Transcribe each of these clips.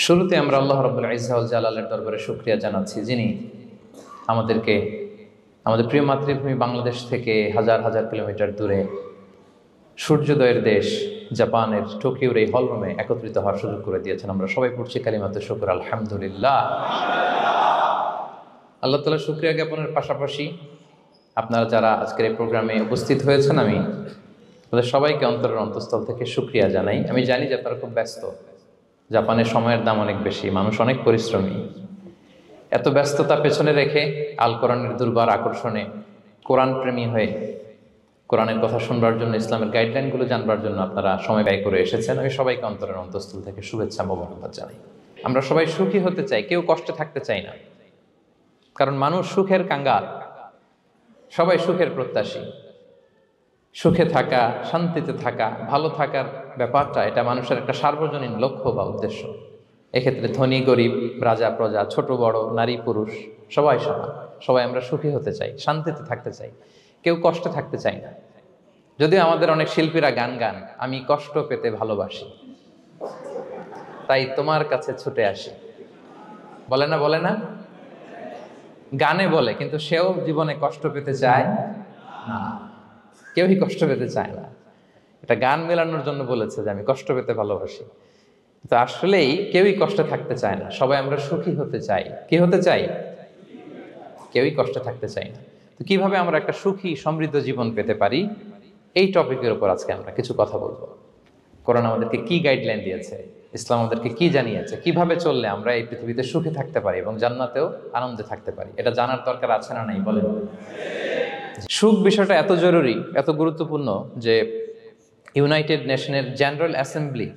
শুরুতে আমরা আল্লাহ রাব্বুল ইজ্জা ওয়াল জালালের দরবারে শুকরিয়া জানাচ্ছি, যিনি আমাদেরকে আমাদের প্রিয় মাতৃভূমি বাংলাদেশ থেকে হাজার হাজার কিলোমিটার দূরে সূর্যোদয়ের দেশ জাপানের টোকিওর এই হলরুমে একত্রিত হওয়ার সুযোগ করে দিয়েছেন। আমরা সবাই পড়ছি কালিমাতুশ শুকর, আলহামদুলিল্লাহ। আল্লাহ তাআলার শুকরিয়া জ্ঞাপনের পাশাপাশি আপনারা যারা আজকের এই প্রোগ্রামে উপস্থিত হয়েছেন, আমি তাদের সবাইকে অন্তরের অন্তঃস্থল থেকে শুকরিয়া জানাই। আমি জানি যে আপনারা খুব ব্যস্ত, জাপানের সময়ের দাম অনেক বেশি, মানুষ অনেক পরিশ্রমী। এত ব্যস্ততা পেছনে রেখে আল কোরআনের দুর্বার আকর্ষণে কোরআন প্রেমী হয়ে কোরআনের কথা শুনবার জন্য, ইসলামের গাইডলাইনগুলো জানবার জন্য আপনারা সময় ব্যয় করে এসেছেন। আমি সবাইকে অন্তরের অন্তঃস্থল থেকে শুভেচ্ছা মোবারকবাদ জানাই। আমরা সবাই সুখী হতে চাই, কেউ কষ্টে থাকতে চাই না, কারণ মানুষ সুখের কাঙ্গাল, সবাই সুখের প্রত্যাশী। সুখে থাকা, শান্তিতে থাকা, ভালো থাকার ব্যাপারটা এটা মানুষের একটা সার্বজনীন লক্ষ্য বা উদ্দেশ্য। এক্ষেত্রে ধনী গরিব, রাজা প্রজা, ছোট বড়, নারী পুরুষ সবাই সমান। সবাই আমরা সুখী হতে চাই, শান্তিতে থাকতে চাই, কেউ কষ্টে থাকতে চাই না। যদিও আমাদের অনেক শিল্পীরা গান গান, আমি কষ্ট পেতে ভালোবাসি, তাই তোমার কাছে ছুটে আসি, বলে না? বলে না? গানে বলে, কিন্তু সেও জীবনে কষ্ট পেতে চায় না। কেউই কষ্ট পেতে চায় না। এটা গান মেলানোর জন্য বলেছে যে আমি কষ্ট পেতে ভালোবাসি, তো আসলেই কেউই কষ্টে থাকতে চায় না। সবাই আমরা সুখী হতে চাই। কি হতে চাই? কেউই কষ্টে থাকতে চাই না। তো কিভাবে আমরা একটা সুখী সমৃদ্ধ জীবন পেতে পারি, এই টপিকের উপর আজকে আমরা কিছু কথা বলবো। কোরআন আমাদেরকে কি গাইডলাইন দিয়েছে, ইসলাম আমাদেরকে কি জানিয়েছে, কিভাবে চললে আমরা এই পৃথিবীতে সুখী থাকতে পারি এবং জান্নাতেও আনন্দে থাকতে পারি, এটা জানার দরকার আছে না নাই? বলেন। সুখ বিষয়টা এত জরুরি, এত গুরুত্বপূর্ণ যে ইউনাইটেড নেশনের জেনারেল অ্যাসেম্বলি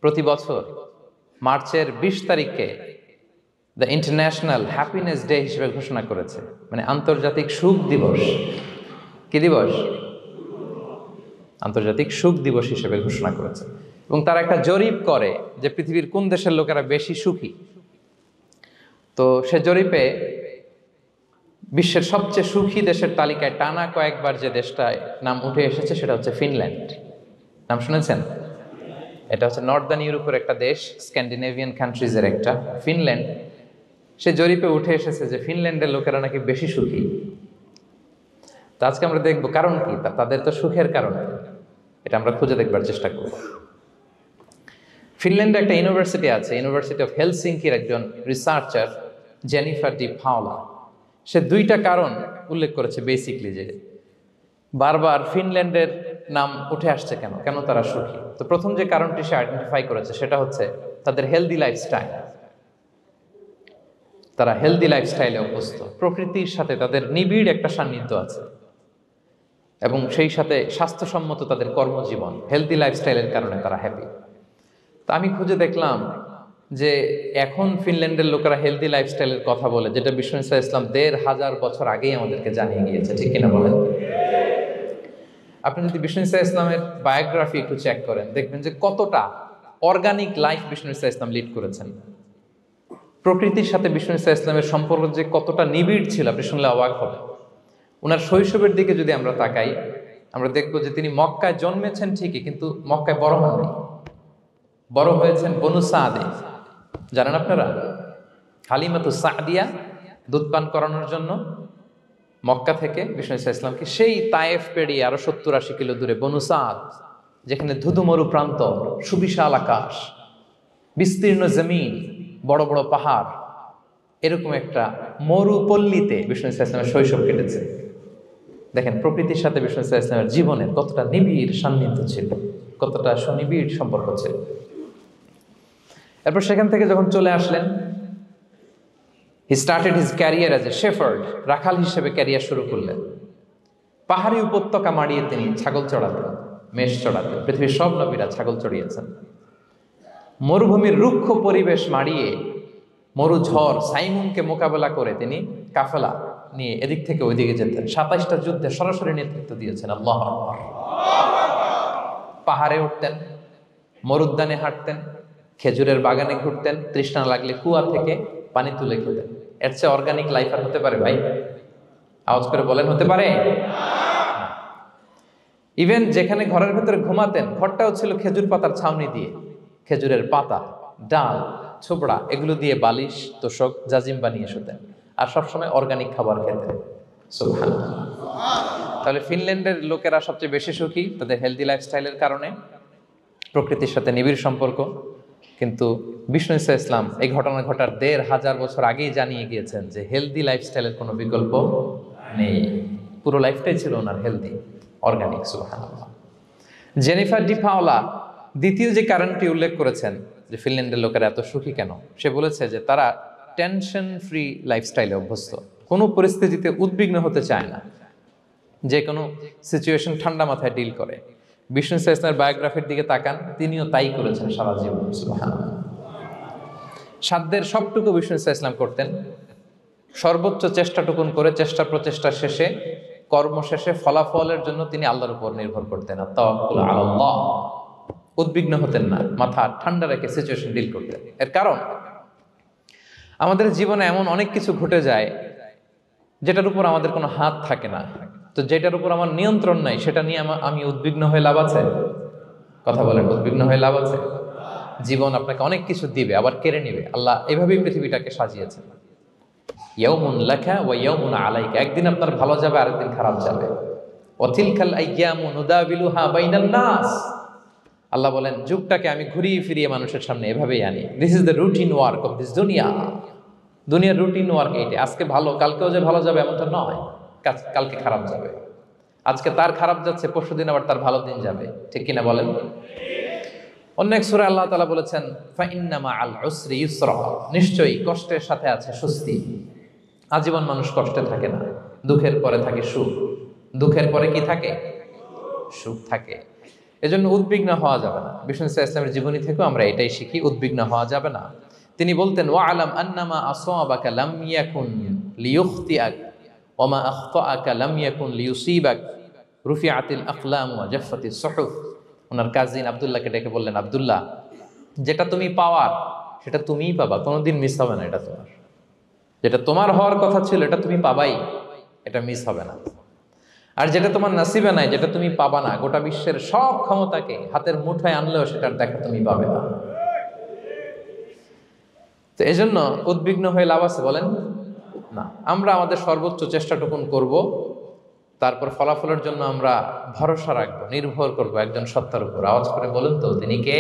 প্রতি বছর মার্চের 20 তারিখে দ্য ইন্টারন্যাশনাল হ্যাপিনেস ডে হিসেবে ঘোষণা করেছে, মানে আন্তর্জাতিক সুখ দিবস। কি দিবস? আন্তর্জাতিক সুখ দিবস হিসেবে ঘোষণা করেছে। এবং তারা একটা জরিপ করে যে পৃথিবীর কোন দেশের লোকেরা বেশি সুখী। তো সে জরিপে বিশ্বের সবচেয়ে সুখী দেশের তালিকায় টানা কয়েকবার যে দেশটায় নাম উঠে এসেছে সেটা হচ্ছে ফিনল্যান্ড। নাম শুনেছেন? এটা হচ্ছে নর্দার্ন ইউরোপের একটা দেশ, স্ক্যান্ডিনেভিয়ান কান্ট্রিজের একটা, ফিনল্যান্ড। সে জরিপে উঠে এসেছে যে ফিনল্যান্ডের লোকেরা নাকি বেশি সুখী। তো আজকে আমরা দেখবো কারণ কি, তাদের তো সুখের কারণ এটা আমরা খুঁজে দেখবার চেষ্টা করব। ফিনল্যান্ডে একটা ইউনিভার্সিটি আছে, ইউনিভার্সিটি অফ হেলসিঙ্কির একজন রিসার্চার জেনিফার ডি পাওলা, সে 2টা কারণ উল্লেখ করেছে বেসিকলি, যে বারবার ফিনল্যান্ডের নাম উঠে আসছে কেন, কেন তারা সুখী। তো প্রথম যে কারণটি সে আইডেন্টিফাই করেছে সেটা হচ্ছে তাদের হেলদি লাইফস্টাইল। তারা হেলদি লাইফস্টাইলে অভ্যস্ত, প্রকৃতির সাথে তাদের নিবিড় একটা সান্নিধ্য আছে এবং সেই সাথে স্বাস্থ্যসম্মত তাদের কর্মজীবন। হেলদি লাইফস্টাইলের কারণে তারা হ্যাপি। তা আমি খুঁজে দেখলাম যে এখন ফিনল্যান্ডের লোকেরা হেলদি লাইফস্টাইলের কথা বলে, যেটা বিষ্ণু ইসলাম 1500 বছর আগেই আমাদেরকে জানিয়ে গিয়েছে। ঠিক কিনা বলেন? আপনি যদি বিষ্ণু ইসলামের বায়োগ্রাফি একটু চেক করেন, দেখবেন যে কতটা অর্গানিক লাইফ বিষ্ণু ইসলাম লিড করেছেন। প্রকৃতির সাথে বিষ্ণু ইসলামের সম্পর্ক যে কতটা নিবিড় ছিল, আপনি শুনলে অবাক হবেন। ওনার শৈশবের দিকে যদি আমরা তাকাই, আমরা দেখবো যে তিনি মক্কায় জন্মেছেন ঠিকই, কিন্তু মক্কায় বড় হননি। বড় হয়েছেন বনু সাদে। জানেন আপনারা? হালিমাতু সাদিয়া দুধ পান করানোর জন্য মক্কা থেকে বিষ্ণু ইসলামকে সেই তায়েফ পেরিয়ে আরো 70-80 কিলো দূরে বনু সাদ, যেখানে ধুধু মরু প্রান্ত, সুবিশাল আকাশ, বিস্তীর্ণ জমিন, বড় বড় পাহাড়, এরকম একটা মরুপল্লীতে বিষ্ণু ইসলামের শৈশব কেটেছে। দেখেন প্রকৃতির সাথে বিষ্ণু ইসলামের জীবনের কতটা নিবিড় সান্নিধ্য ছিল, কতটা সুনিবিড় সম্পর্ক ছিল। এরপর সেখান থেকে যখন চলে আসলেন, he started his career as a shepherd, রাখাল হিসেবে ক্যারিয়ার শুরু করলেন। পাহাড়ি উপত্যকা মাড়িয়ে তিনি ছাগল চড়াতেন, মেষ চড়াতেন। পৃথিবীর সব নবীরা ছাগল চড়িয়েছেন। মরুভূমির রুক্ষ পরিবেশ মাড়িয়ে মরু ঝড় সাইমুনকে মোকাবেলা করে তিনি কাফেলা নিয়ে এদিক থেকে ওইদিকে যেতেন। 27টা যুদ্ধে সরাসরি নেতৃত্ব দিয়েছেন। আল্লাহু আকবার। পাহাড়ে উঠতেন, মরুদ্যানে হাঁটতেন, খেজুরের বাগানে ঘুরতেন, তৃষ্ণা লাগলে কুয়া থেকে পানি তুলে খেতেন। এর চেয়ে অর্গানিক লাইফ আর হতে পারে ভাই? আওয়াজ করে বলেন, হতে পারে? ইভেন যেখানে ঘরের ভেতরে ঘুমাতেন, ঘরটাও ছিল খেজুর পাতার ছাউনি দিয়ে, খেজুরের পাতা, ডাল, ছোবড়া এগুলো দিয়ে বালিশ তোষক জাজিম বানিয়ে শুতেন, আর সবসময় অর্গানিক খাবার খেতেন। সুবহানাল্লাহ। তাহলে ফিনল্যান্ডের লোকেরা সবচেয়ে বেশি সুখী তাদের হেলদি লাইফস্টাইলের কারণে, প্রকৃতির সাথে নিবিড় সম্পর্ক। কিন্তু বিষ্ণু ঈসা ইসলাম এই ঘটনা ঘটার ১৫০০ বছর আগেই জানিয়ে গিয়েছেন যে হেলদি লাইফস্টাইলের কোনো বিকল্প নেই। পুরো লাইফটাই ছিল ওনার হেলদি, অর্গানিক। সুবহানাল্লাহ। জেনিফার ডি পাওলা দ্বিতীয় যে কারণটি উল্লেখ করেছেন যে ফিনল্যান্ডের লোকেরা এত সুখী কেন, সে বলেছে যে তারা টেনশন ফ্রি লাইফস্টাইলে অভ্যস্ত, কোনো পরিস্থিতিতে উদ্বিগ্ন হতে চায় না, যে কোনো সিচুয়েশন ঠান্ডা মাথায় ডিল করে। বিষ্ণু ঈসা ইসলামের বায়োগ্রাফির দিকে তাকান, তিনিও তাই করেছেন সারা জীবন। সুবহানাল্লাহ। সাধ্যের সবটুকু বিষ্ণু ঈসা ইসলাম করতেন, সর্বোচ্চ চেষ্টাটুকুন করে চেষ্টা প্রচেষ্টা শেষে, কর্ম শেষে ফলাফলের জন্য তিনি আল্লাহর উপর নির্ভর করতেন। তাওয়াক্কুল আলাল্লাহ। উদ্বিগ্ন হতেন না, মাথা ঠান্ডা রেখে সিচুয়েশন ডিল করতেন। এর কারণ আমাদের জীবনে এমন অনেক কিছু ঘটে যায় যেটার উপর আমাদের কোনো হাত থাকে না, তো যেটার উপর আমার নিয়ন্ত্রণ নাই সেটা নিয়ে আমি উদ্বিগ্ন হয়ে লাভ আছে? কথা বলেন, উদ্বিগ্ন হয়ে লাভ আছে? জীবন আপনাকে অনেক কিছু দিবে আবার কেড়ে নিবে। আল্লাহ এভাবেই পৃথিবীটাকে সাজিয়েছেন। ইয়াউমুন লাকা ওয়া ইয়াউমুন আলাইকা, একদিন আপনার ভালো যাবে আরেকদিন খারাপ যাবে। ওয়া তিলকাল আইয়ামু নুদাবিলুহা বাইনান নাস, আল্লাহ বলেন যুগটাকে আমি ঘুরিয়ে ফিরিয়ে মানুষের সামনে এভাবেই আনি। This is the routine work of this দুনিয়া। দুনিয়ার রুটিন ওয়ার্ক এইটা। আজকে ভালো, কালকেও যে ভালো যাবে এমনটা নয়, কালকে খারাপ যাবে। আজকে তার খারাপ যাচ্ছে, পরশুদিন আবার তার ভালো দিন যাবে, ঠিক কিনা বলেন? অন্য এক সূরায় আল্লাহ তাআলা বলেছেন ফাইন্না মাআল উসরি ইউসরা, নিশ্চয়ই কষ্টের সাথে আছে স্বস্তি। আজীবন মানুষ কষ্টে থাকে না, দুঃখের পরে থাকে সুখ। দুঃখের পরে কি থাকে? সুখ থাকে। এজন্য উদ্বিগ্ন হওয়া যাবে না। বিষ্ণু ঈসা ইসলামের জীবনী থেকেও আমরা এটাই শিখি, উদ্বিগ্ন হওয়া যাবে না। তিনি বলতেন ওয়া আলাম আন্নামা আসাবাকা লাম ইয়াকুন লিয়ুখতিআক ওয়া মা আখতাআকা লাম ইয়াকুন লিয়ুসিবাক রুফিআতিল আকলাম ওয়া জাফফাতিস সুহুফ। ওনার কাজিন আব্দুল্লাহকে ডেকে বললেন, আব্দুল্লাহ, যেটা তুমি পাওয়ার সেটা তুমিই পাবা, কোনোদিন মিস হবে না। এটা তোমার, যেটা তোমার হওয়ার কথা ছিল এটা তুমি পাবাই, এটা মিস হবে না। আর যেটা তোমার নসিবে নাই, যেটা তুমি পাবা না, গোটা বিশ্বের সব ক্ষমতাকে হাতের মুঠোয় আনলেও সেটার দেখা তুমি পাবে না। তো এজন্য উদ্বিগ্ন হয়ে লাভ আছে বলেন না। আমরা আমাদের সর্বোচ্চ চেষ্টাটুকুন করব, তারপর ফলাফলের জন্য আমরা ভরসা রাখবো, নির্ভর করব একজন সত্তার উপর। আওয়াজ করে বলেন তো, তিনি কে?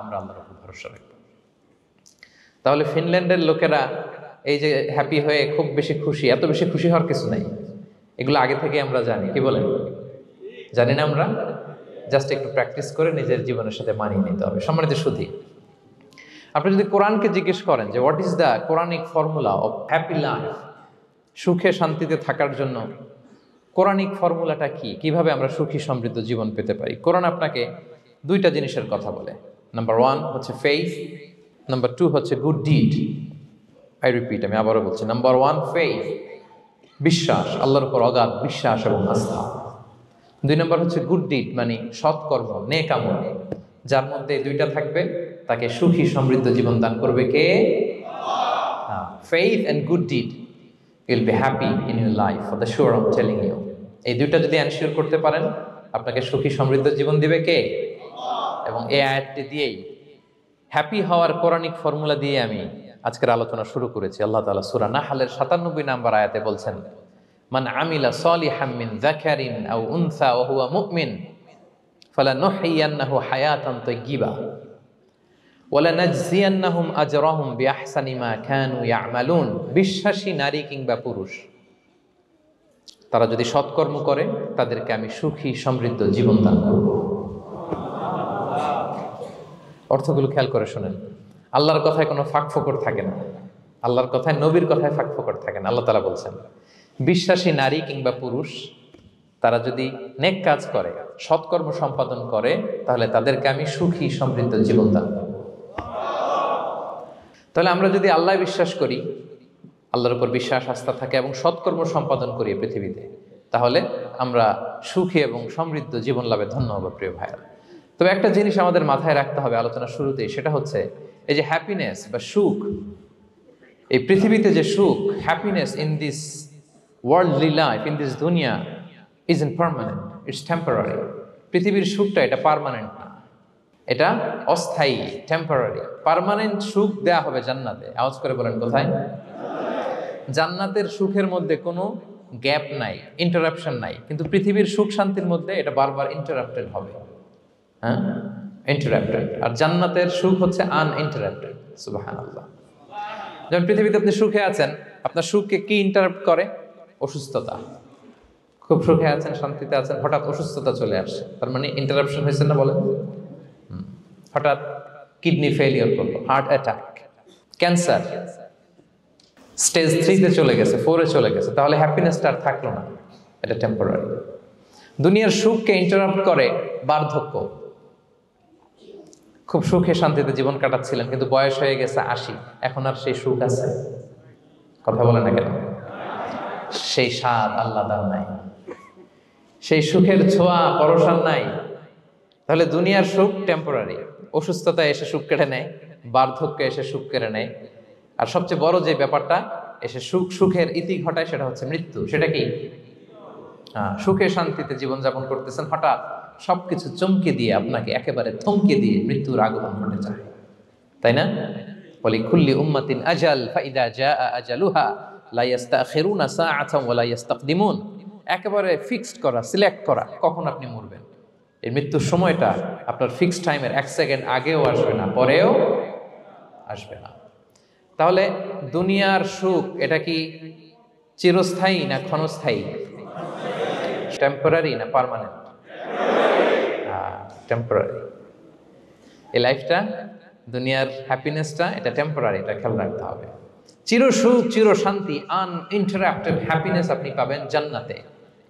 আমরা আল্লাহর উপর ভরসা রাখবো। তাহলে ফিনল্যান্ডের লোকেরা এই যে হ্যাপি হয়ে খুব বেশি খুশি, এত বেশি খুশি হওয়ার কিছু নাই। এগুলো আগে থেকে আমরা জানি, কি বলেন? জানি না আমরা? জাস্ট একটু প্র্যাকটিস করে নিজের জীবনের সাথে মানিয়ে নিতে হবে। সম্মানিত সুধী, আপনি যদি কোরআনকে জিজ্ঞেস করেন যে what is the Quranic formula of happy life, সুখে শান্তিতে থাকার জন্য কোরআনিক ফর্মুলাটা কি, কিভাবে আমরা সুখী সমৃদ্ধ জীবন পেতে পারি, কোরআন আপনাকে দুইটা জিনিসের কথা বলে। নাম্বার 1 হচ্ছে ফেইথ, নাম্বার 2 হচ্ছে গুড ডিড। আই রিপিট, আমি আবারও বলছি, নাম্বার 1 ফেইথ, বিশ্বাস, আল্লাহর উপর অগাধ বিশ্বাস এবং আস্থা। 2 নম্বর হচ্ছে গুড ডিড, মানে সৎকর্ম, নেক আমল। যার মধ্যে দুইটা থাকবে তাকে সুখী সমৃদ্ধ জীবন দান করবে কে? Faith and good deed, you will be happy in your life for the sure, I am telling you. এই দুইটা যদি এনশিওর করতে পারেন, আপনাকে সুখী সমৃদ্ধ জীবন দিবে কে? এবং এই আয়াতটি দিয়েই, হ্যাপি হওয়ার কোরআনিক ফর্মুলা দিয়ে আমি আজকের আলোচনা শুরু করেছি। আল্লাহ তাআলা সূরা নাহলের ৯৭ নম্বর আয়াতে বলছেন, মান আমিলা সালিহাম মিন যাকারিন আও উনসা ওয়া হুয়া মুমিন ফালানুহইয়ান্নাহু হায়াতান তাইয়্যিবা ওয়া লানাজজিয়ান্নাহুম আজরাহুম বিআহসানি মা কানু ইয়ামালুন। বিশ্বাসী নারী কিংবা পুরুষ তারা যদি সৎকর্ম করে, তাদেরকে আমি সুখী সমৃদ্ধ জীবন দান করব। অর্থগুলো খেয়াল করে শোনেন। আল্লাহর কথায় কোনো ফাঁক ফোকর থাকে না, আল্লাহর কথায়, নবীর কথায় ফাঁক ফোকর থাকে না। আল্লাহ তাআলা বলছেন বিশ্বাসী নারী কিংবা পুরুষ তারা যদি নেক কাজ করে, সৎকর্ম সম্পাদন করে, তাহলে তাদেরকে আমি সুখী সমৃদ্ধ জীবন দান করব। তাহলে আমরা যদি আল্লাহ বিশ্বাস করি, আল্লাহর উপর বিশ্বাস আস্থা থাকে এবং সৎকর্ম সম্পাদন করি পৃথিবীতে, তাহলে আমরা সুখী এবং সমৃদ্ধ জীবন লাভে ধন্য হব প্রিয় ভাইরা। তবে একটা জিনিস আমাদের মাথায় রাখতে হবে আলোচনার শুরুতেই, সেটা হচ্ছে এই যে হ্যাপিনেস বা সুখ, এই পৃথিবীতে যে সুখ, happiness in this worldly life, in this দুনিয়া is impermanent, it's temporary. পৃথিবীর সুখটা এটা পার্মানেন্ট না, এটা অস্থায়ী, টেম্পোরারি। পার্মানেন্ট সুখ দেয়া হবে জান্নাতে। আওয়াজ করে বলেন কোথায়? জান্নাতের সুখের মধ্যে কোনো গ্যাপ নাই, ইন্টারাপশন নাই। কিন্তু পৃথিবীর সুখ শান্তির মধ্যে এটা বারবার ইন্টারাপ্টেড হবে। হ্যাঁ, ইন্টারাপ্টেড। আর জান্নাতের সুখ হচ্ছে আনইন্টারাপ্টেড। সুবহানাল্লাহ। যেমন পৃথিবীতে আপনি সুখে আছেন, আপনার সুখকে কি ইন্টারাপ্ট করে? অসুস্থতা। খুব সুখে আছেন, শান্তিতে আছেন, হঠাৎ অসুস্থতা চলে আসছে, তার মানে ইন্টারাপশন হয়েছে না বলেন? হঠাৎ কিডনি ফেলিওর করলো, হার্ট অ্যাটাক, ক্যান্সার, স্টেজ 3-তে চলে গেছে, 4-এ চলে গেছে, তাহলে হ্যাপিনেসটা আর থাকলো না। এটা টেম্পোরারি। দুনিয়ার সুখকে ইন্টারাপ্ট করে বার্ধক্য। খুব সুখে শান্তিতে জীবন কাটাচ্ছিলেন, কিন্তু বয়স হয়ে গেছে 80, এখন আর সেই সুখ আছে? কথা বলে না কেন? সেই স্বাদ আল্লাহর নাই, সেই সুখের ছোঁয়া পরশান নাই। তাহলে দুনিয়ার সুখ টেম্পোরারি। অসুস্থতা এসে সুখ কেড়ে নেয়, বার্ধক্য এসে সুখ কেড়ে নেয়, আর সবচেয়ে বড় যে ব্যাপারটা এসে সুখের ইতি ঘটায় সেটা হচ্ছে মৃত্যু। সেটা কি? সুখে শান্তিতে জীবনযাপন করতেছেন, হঠাৎ সবকিছু চমকে দিয়ে, আপনাকে একেবারে থমকে দিয়ে মৃত্যুর আগমন ঘটে যায়, তাই না? ওয়ালিকুল্লি উম্মাতিন আজাল ফাইদা জাআ আজালুহা লা ইস্তাখিরুনা সাআতান ওয়া লা ইস্তাকদিমুন। একেবারে ফিক্সড করা, সিলেক্ট করা কখন আপনি মরবেন। এই মৃত্যুর সময়টা আপনার ফিক্সড টাইমের 1 সেকেন্ড আগেও আসবে না, পরেও আসবে না। তাহলে দুনিয়ার সুখ এটা কি চিরস্থায়ী না ক্ষণস্থায়ী? টেম্পোরারি না পার্মানেন্ট? টেম্পোরারি। এই লাইফটা, দুনিয়ার হ্যাপিনেসটা, এটা টেম্পোরারি, এটা খেয়াল রাখতে হবে। চির সুখ, চির শান্তি, আনইন্টারাপ্টেড হ্যাপিনেস আপনি পাবেন জান্নাতে।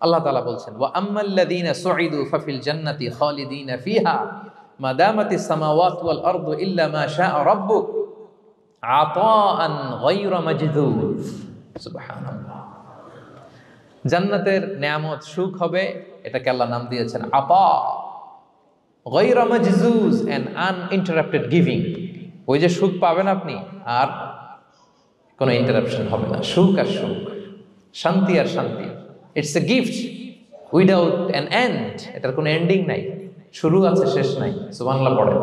আল্লাহ তাআলা বলছেন, ওয়া আম্মাল্লাযীনা সুঈদু ফাফিল জান্নাতি খালিদিনা ফিহা মা দামাতিস সামাওয়াতু ওয়াল আরদু ইল্লা মা শাআ রাব্বুক আতাআন গায়রা মাজদুদ। সুবহানাল্লাহ। জান্নাতের নেয়ামত, সুখ হবে, এটাকে আল্লাহ নাম দিয়েছেন আতা, গায়রা মাজজুজ, এন্ড আনইন্টারাপ্টেড গিভিং। ওই যে সুখ পাবেন আপনি, আর কোনো ইন্টারাপশন হবে না। সুখ আর সুখ, শান্তি আর শান্তি। It's a gift without an end. এটার কোনো এন্ডিং নাই, শুরু আছে শেষ নাই। সুবহানাল্লাহ পড়েন।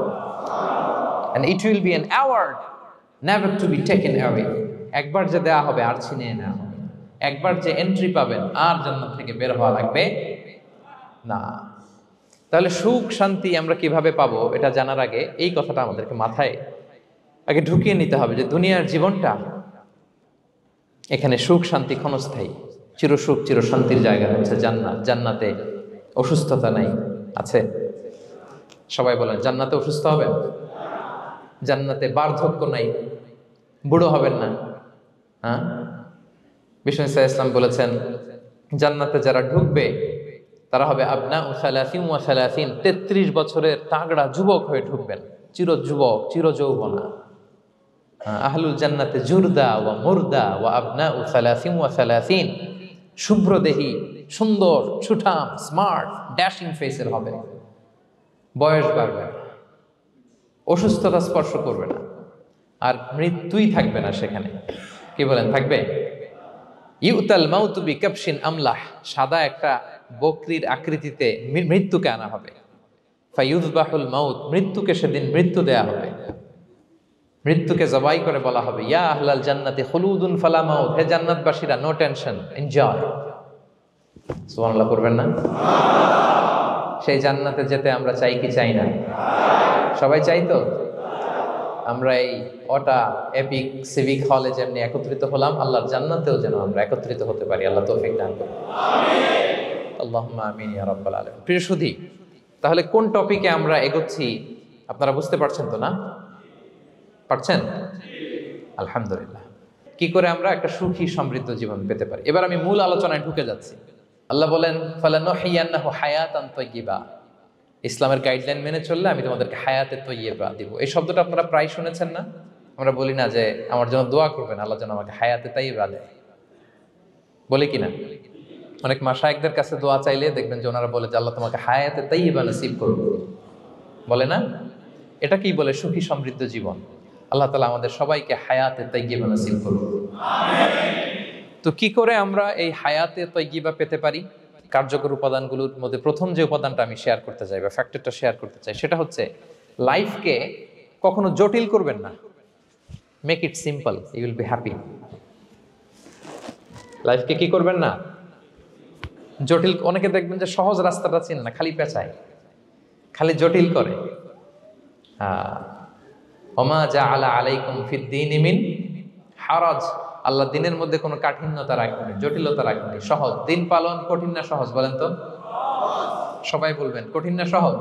And it will be an award never to be taken away. একবার যে দেয়া হবে আর ছিনিয়ে নেওয়া হবে। একবার যে এন্ট্রি পাবেন আর জান্নাত থেকে বের হওয়া লাগবে না। তাহলে সুখ শান্তি আমরা কিভাবে পাবো, এটা জানার আগে এই কথাটা আমাদেরকে মাথায় আগে ঢুকিয়ে নিতে হবে যে দুনিয়ার জীবনটা, এখানে সুখ শান্তি ক্ষণস্থায়ী। চির সুখ চির শান্তির জায়গা হচ্ছে জান্নাত। জান্নাতে অসুস্থতা নাই, আছে? সবাই বলেন, জান্নাতে অসুস্থ হবেন? জান্নাতে বার্ধক্য নাই, বুড়ো হবেন না। হ্যাঁ, বিষ্ণু ইসলাম বলেছেন, জান্নাতে যারা ঢুকবে তারা হবে আবনা ও সালাসিন ওয়া সালাসিন, 33 বছরের তাগড়া যুবক হয়ে ঢুকবেন, চির যুবক, চির যৌবনা। আহলুল জান্নাতে জুরদা ওয়া মুরদা ওয়া আবনা ও সালাসিন ওয়া সালাসিন, শুভ্র দেহী, সুন্দর, সুঠাম, স্মার্ট, ড্যাশিং ফেসের হবে। বয়স বাড়বে, অসুস্থতা স্পর্শ করবে না, আর মৃত্যুই থাকবে না সেখানে। কি বলেন, থাকবে? ইউতাল মাউতু বিকাবশিন আমলাহ, সাদা একটা বকরির আকৃতিতে মৃত্যুকে আনা হবে। ফায়ুযবাহুল মাউত, মৃত্যুকে সেদিন মৃত্যু দেয়া হবে। মৃত্যুকে জবাই করে বলা হবে, ইয়া আহলাল জান্নাতি খুলুদুন ফালা মাউত, হে জান্নাতবাসীরা, নো টেনশন, এনজয়। সুবহানাল্লাহ করবেন না? সেই জান্নাতে যেতে আমরা চাই কি চাই না? সবাই চাই তো? আমরা এই ওটা এপিক সিভিক হলে যেমনি একত্রিত হলাম, আল্লাহর জান্নাতেও যেন আমরা একত্রিত হতে পারি। আল্লাহ তৌফিক দান করুন। আল্লাহুম্মা আমিন ইয়া রাব্বাল আলামিন। প্রিয় সুধী, তাহলে কোন টপিকে আমরা এগোচ্ছি আপনারা বুঝতে পারছেন তো না? পারছেন? আলহামদুলিল্লাহ। কি করে আমরা একটা সুখী সমৃদ্ধ জীবন পেতে পারি, এবার আমি মূল আলোচনায় ঢুকে যাচ্ছি। আল্লাহ বলেন, ফালানুহিয়ান্নাহু হায়াতান তাইয়্যিবা, ইসলামের গাইডলাইন মেনে চললে আমি তোমাদেরকে হায়াতে তৈয়্যিবা দিব। এই শব্দটা আপনারা প্রায় শুনেছেন না? আমরা বলি না যে আমার জন্য দোয়া করবেন, আল্লাহ যেন আমাকে হায়াতে তৈয়্যিবা দেয়, বলি কিনা? অনেক মাশায়েখদের কাছে দোয়া চাইলে দেখবেন যে ওনারা বলে যে আল্লাহ তোমাকে হায়াতে তৈয়্যিবা নসিব করুন, বলে না? এটা কি বলে? সুখী সমৃদ্ধ জীবন। আল্লাহ তাআলা আমাদের সবাইকে হায়াতে তৈয়্যিবা নসিব করুন। তো কি করে আমরা এই হায়াতে তৈয়্যিবা পেতে পারি? কার্যকর উপাদানগুলোর মধ্যে প্রথম যে উপাদানটা আমি শেয়ার করতে চাই বা ফ্যাক্টরটা শেয়ার করতে চাই, সেটা হচ্ছে লাইফকে কখনো জটিল করবেন না, make it simple, you will be happy. লাইফকে কি করবেন না, জটিল। অনেকে দেখবেন যে সহজ রাস্তাটা চেনে না, খালি পেঁচায়, খালি জটিল করে। ওমা জাআলা আলাইকুম ফিদ্দীনি মিন হারাজ, আল্লাহ দিনের মধ্যে কোনো কাঠিন্যতা রাখেনি, জটিলতা রাখেনি, সহজ। দিন পালন কঠিন না সহজ বলেন তো? সবাই বলবেন কঠিন না সহজ?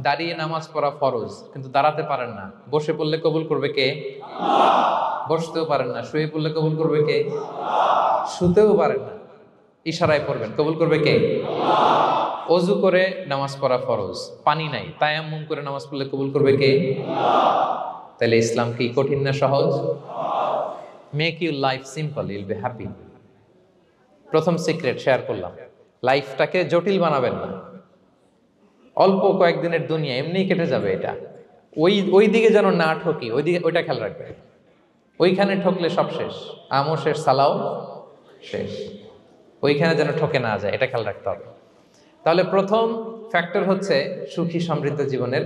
দাঁড়িয়ে নামাজ পড়া ফরজ, কিন্তু দাঁড়াতে পারেন না। বসে পড়লে কবুল করবে কে? বসতেও পারেন না। শুয়ে পড়লে কবুল করবে কে? শুতেও পারেন না, ইশারায় পড়বেন, কবুল করবে কে? অজু করে নামাজ পড়া ফরজ, পানি নাই, তায়াম্মুম করে নামাজ পড়লে কবুল করবে কে? তাহলে ইসলাম কি কঠিন না সহজ? Make your life simple, Yule be happy. প্রথম সিক্রেট শেয়ার করলাম, লাইফটাকে জটিল বানাবেন না। অল্প কয়েকদিনের দুনিয়া, এমনিই কেটে যাবে। এটা ওই দিকে যেন না ঠকি, ওইটা খেয়াল রাখবে। ওইখানে ঠকলে সব শেষ, আমও শেষ, সালাও শেষ। ওইখানে যেন ঠকে না যায়, এটা খেয়াল রাখতে হবে। তাহলে প্রথম ফ্যাক্টর হচ্ছে সুখী সমৃদ্ধ জীবনের,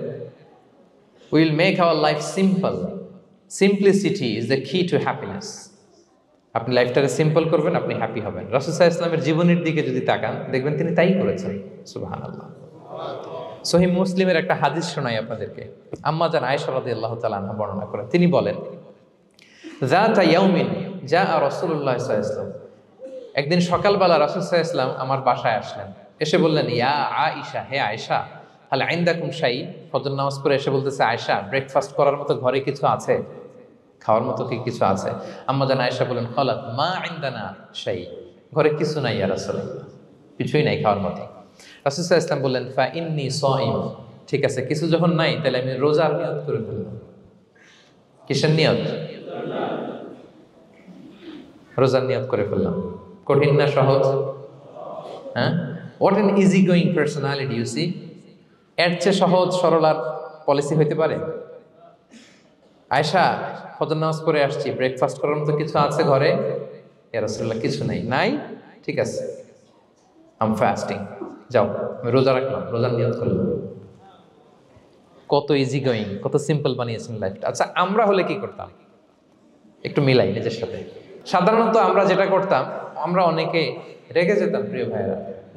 will make our life simple. Simplicity is the কি টু হ্যাপিনেস। আপনি লাইফটাকে সিম্পল করবেন, আপনি হ্যাপি হবেন। রাসূল সাল্লাল্লাহু আলাইহি ওয়াসাল্লামের জীবনের দিকে যদি তাকান, দেখবেন তিনি তাই করেছেন। সুবহানাল্লাহ। সহিহ মুসলিমের একটা হাদিস শোনাই আপনাদেরকে। আম্মা জান আয়েশা রাদিয়াল্লাহু তাআলা আনহা বর্ণনা করেন। তিনি বলেন, যাতা ইয়াউমিন জাআ রাসূলুল্লাহ সাল্লাল্লাহু আলাইহি ওয়াসাল্লাম, একদিন সকালবেলা রাসূল সাল্লাল্লাহু আলাইহি ওয়াসাল্লাম আমার বাসায় আসলেন। এসে বললেন, ইয়া আয়েশা, হে আয়েশা, হাল ইনদাকুম শাই। ফজর নামাজ পড়ে এসে বলতেছে, আয়েশা, ব্রেকফাস্ট করার মতো ঘরে কিছু আছে? খাওয়ার মতো কি কিছু আছে? আম্মা জান আয়েশা বলেন, খালাত মা ইনদানা শাই, ঘরে কিছু নাই ইয়া রাসূলুল্লাহ, কিছুই নাই খাওয়ার মতো। রাসূল সাল্লাল্লাহু আলাইহি ওয়াসাল্লাম বললেন, ফা ইন্নী সাইম, ঠিক আছে, কিছু যখন নাই তাহলে আমি রোজার নিয়ত করে ফেললাম। কিসের নিয়ত? রোজার নিয়ত করে ফেললাম। কঠিন না সহজ? হ্যাঁ, what an easy going personality you see. এর চেয়ে সহজ সরল আর পলিসি হইতে পারে? আয়েশা, ফজর নামাজ পড়ে আসছি, ব্রেকফাস্ট করার মতো কিছু আছে ঘরে? ইয়া রাসূলুল্লাহ, কিছু নাই। নাই, ঠিক আছে, আই এম ফাস্টিং, যাও আমি রোজা রাখলাম, রোজার নিয়ত করলাম। কত ইজি গোয়িং, কত সিম্পল বানিয়েছেন লাইফটা। আচ্ছা, আমরা হলে কি করতাম? একটু মিলাই নিজের সাথে। সাধারণত আমরা যেটা করতাম, আমরা অনেকে রেগে যেতাম। প্রিয় ভাইয়েরা,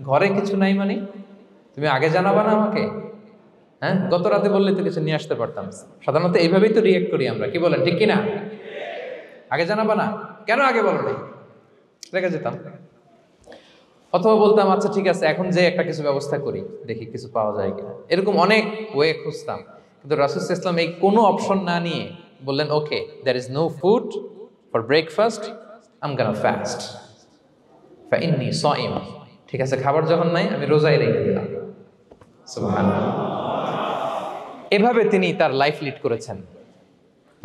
ঘরে কিছু নাই মানে তুমি আগে জানাবা না আমাকে? হ্যাঁ, গত রাতে বললে তো কিছু নিয়ে আসতে পারতাম। সাধারণত এইভাবেই তো রিয়েক্ট করি আমরা, কি বলেন, ঠিক কিনা? আগে জানাবা না, কেন আগে বলো নাই? রেগে যেতাম। অথবা বলতাম, আচ্ছা ঠিক আছে, এখন যে একটা কিছু ব্যবস্থা করি, দেখি কিছু পাওয়া যায় কিনা। এরকম অনেক ওয়ে খুঁজতাম। কিন্তু রাসূল সাল্লাল্লাহু আলাইহি ওয়াসাল্লাম এই কোনো অপশন না নিয়ে বললেন, okay, there is no food for breakfast, I am gonna fast, ফা ইন্নী সাইম। ঠিক আছে, খাবার যখন নাই আমি রোজাই রেখে দিলাম। সুবহানাল্লাহ। এভাবে তিনি তার লাইফ লিড করেছেন।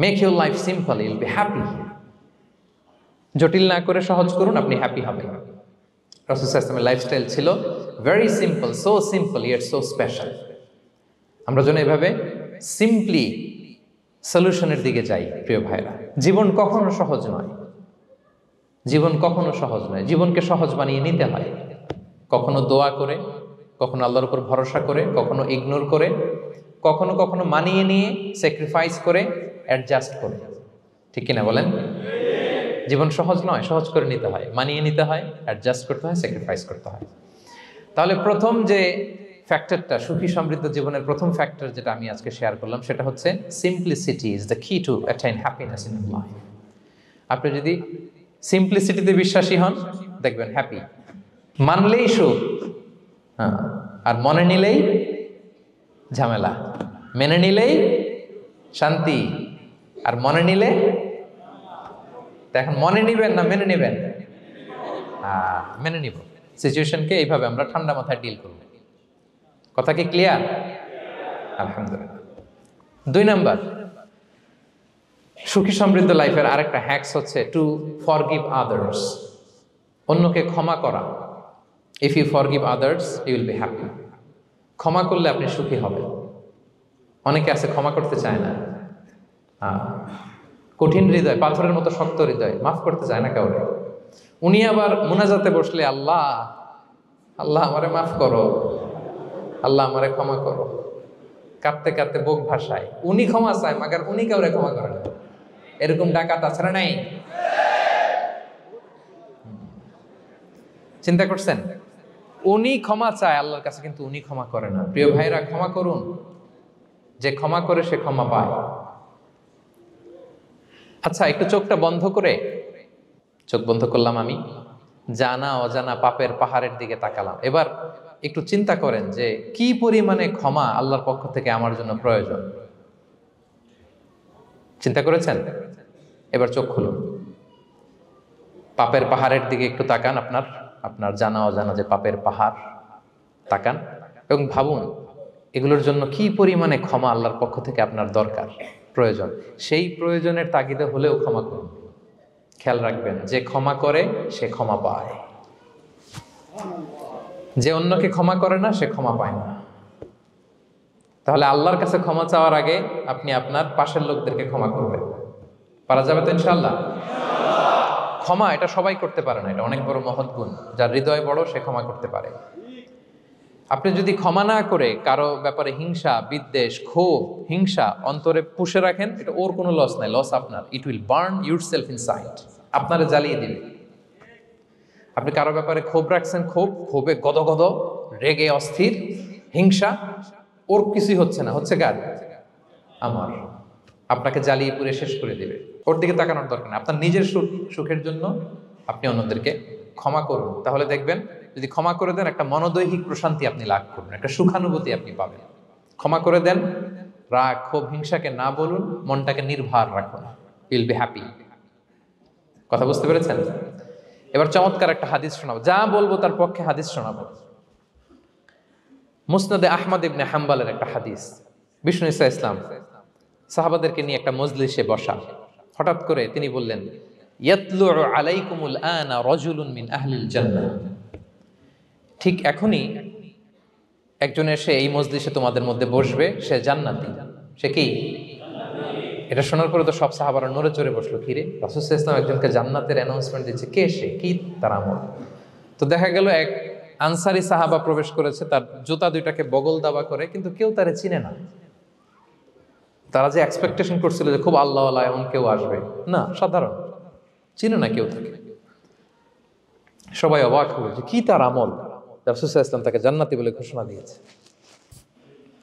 Make your life simple, Yule be happy. জটিল না করে সহজ করুন, আপনি হ্যাপি হবেন। রাসূল সাল্লাল্লাহু আলাইহি ওয়াসাল্লামের লাইফস্টাইল ছিল very simple, so simple yet so special. আমরা যেন এভাবে সিম্পলি সলিউশনের দিকে যাই। প্রিয় ভাইরা, জীবন কখনো সহজ নয়, জীবন কখনো সহজ নয়। জীবনকে সহজ বানিয়ে নিতে হয়, কখনো দোয়া করে, কখনো আল্লাহর উপর ভরসা করে, কখনো ইগনোর করে, কখনো কখনো মানিয়ে নিয়ে, স্যাক্রিফাইস করে, অ্যাডজাস্ট করে। ঠিক কিনা বলেন? জীবন সহজ নয়, সহজ করে নিতে হয়, মানিয়ে নিতে হয়, অ্যাডজাস্ট করতে হয়, স্যাক্রিফাইস করতে হয়। তাহলে প্রথম যে ফ্যাক্টরটা, সুখী সমৃদ্ধ জীবনের প্রথম ফ্যাক্টর যেটা আমি আজকে শেয়ার করলাম, সেটা হচ্ছে সিম্পলিসিটি ইজ দ্য কি টু অ্যাটাইন হ্যাপিনেস ইন লাইফ। আপনি যদি সিম্পলিসিটিতে বিশ্বাসী হন, দেখবেন হ্যাপি। মানলেই সুখ, হ্যাঁ, আর মনে নিলেই ঝামেলা। মেনে নিলেই শান্তি, আর মনে নিলে, এখন মনে নিবেন না মেনে নিবেন? মেনে নিব। সিচুয়েশনকে এইভাবে আমরা ঠান্ডা মাথায় ডিল করব। কথা কি ক্লিয়ার? আলহামদুলিল্লাহ। 2 নাম্বার, সুখী সমৃদ্ধ লাইফের আরেকটা হ্যাকস হচ্ছে টু ফরগিভ আদার্স। অন্যকে ক্ষমা করা। If you forgive others, you will be happy. ক্ষমা করলে আপনি সুখী হবেন। অনেকে আছে ক্ষমা করতে চায় না, কঠিন হৃদয়, পাথরের মতো শক্ত হৃদয়, মাফ করতে চায় না কাউরে। উনি আবার মুনাজাতে বসলে, আল্লাহ আল্লাহ আমারে মাফ করো, আল্লাহ আমারে ক্ষমা করো, কাঁদতে কাঁদতে বুক ভাসায়, উনি ক্ষমা চায় মাগার উনি কাউরে ক্ষমা করে না। এরকম ডাকাত আছে না নাই? চিন্তা করছেন? উনি ক্ষমা চায় আল্লাহর কাছে, কিন্তু উনি ক্ষমা করে না। প্রিয় ভাইরা, ক্ষমা করুন। যে ক্ষমা করে সে ক্ষমা পায়। আচ্ছা, একটু চোখটা বন্ধ করে, চোখ বন্ধ করলাম আমি, জানা অজানা পাপের পাহাড়ের দিকে তাকালাম। এবার একটু চিন্তা করেন যে কি পরিমাণে ক্ষমা আল্লাহর পক্ষ থেকে আমার জন্য প্রয়োজন। চিন্তা করেছেন? এবার চোখ খুলুন, পাপের পাহাড়ের দিকে একটু তাকান। আপনার আপনার জানা অজানা যে পাপের পাহাড়, তাকান এবং ভাবুন এগুলোর জন্য কি পরিমাণে ক্ষমা আল্লাহর পক্ষ থেকে আপনার দরকার, প্রয়োজন। সেই প্রয়োজনের তাগিদে হলেও ক্ষমা করুন। খেয়াল রাখবেন, যে ক্ষমা করে সে ক্ষমা পায়, যে অন্যকে ক্ষমা করে না সে ক্ষমা পায় না। তাহলে আল্লাহর কাছে ক্ষমা চাওয়ার আগে আপনি আপনার পাশের লোকদেরকে ক্ষমা করবেন। পারা যাবে তো ইনশাআল্লাহ? ক্ষমা এটা সবাই করতে পারে না, এটা অনেক বড় মহৎ গুণ। যার হৃদয় বড় সে ক্ষমা করতে পারে। আপনি যদি ক্ষমা না করে কারো ব্যাপারে হিংসা, বিদ্বেষ, ক্ষোভ, হিংসা অন্তরে পুষে রাখেন, এটা ওর কোনো লস নাই, লস আপনার। It will burn yourself inside, আপনারে জ্বালিয়ে দিবে। আপনি কারো ব্যাপারে ক্ষোভ রাখছেন, ক্ষোভে গদগদ, রেগে অস্থির, হিংসা, ওর কিছুই হচ্ছে না, হচ্ছে কার? আমার। আপনাকে জ্বালিয়ে পুড়ে শেষ করে দেবে। ওর দিকে তাকানোর দরকার নেই। আপনার নিজের সুখের জন্য আপনি অন্যদেরকে ক্ষমা করুন। তাহলে দেখবেন, যদি ক্ষমা করে দেন, একটা মনোদৈহিক প্রশান্তি আপনি লাভ করবেন, একটা সুখানুভূতি আপনি পাবেন। ক্ষমা করে দেন, রাগ, ক্ষোভ, হিংসাকে না বলুন, মনটাকে নির্ভার রাখুন। Will be happy. কথা বুঝতে পেরেছেন? এবার চমৎকার একটা হাদিস শোনাবো, যা বলবো তার পক্ষে হাদিস শোনাবো। মুসনাদে আহমদ ইবনে হাম্বালের একটা হাদিস। বিষ্ণু ঈসা ইসলাম সাহাবাদেরকে নিয়ে একটা মজলিসে বসা। হঠাৎ করে তিনি বললেন, ইয়াতলু আলাইকুমুল আনা রাজুলুন মিন আহলিল জান্নাহ। ঠিক এখনই একজন এসে এই মজলিসে তোমাদের মধ্যে বসবে, সে জান্নাতি। সে কি? এটা শোনার পরে তো সব সাহাবারা নড়ে চড়ে বসলো। কিরে, রাসূল সাল্লাল্লাহু আলাইহি ওয়াসাল্লাম একজনকে জান্নাতের অ্যানাউন্সমেন্ট দিচ্ছে, কে সে, কি তার আমল? তো দেখা গেল এক আনসারি সাহাবা প্রবেশ করেছে, তার জুতা দুইটাকে বগল দাবা করে, কিন্তু কেউ তারে চিনে না। তারা যে এক্সপেকটেশন করছিল যে খুব আল্লাহওয়ালা এমন কেউ আসবে, না, সাধারণ, চিনে না কেউ তাকে। সবাই অবাক হলো যে কি তার আমল, রাসূল সাল্লাল্লাহু আলাইহি ওয়াসাল্লাম তাকে জান্নাতি বলে ঘোষণা দিয়েছে।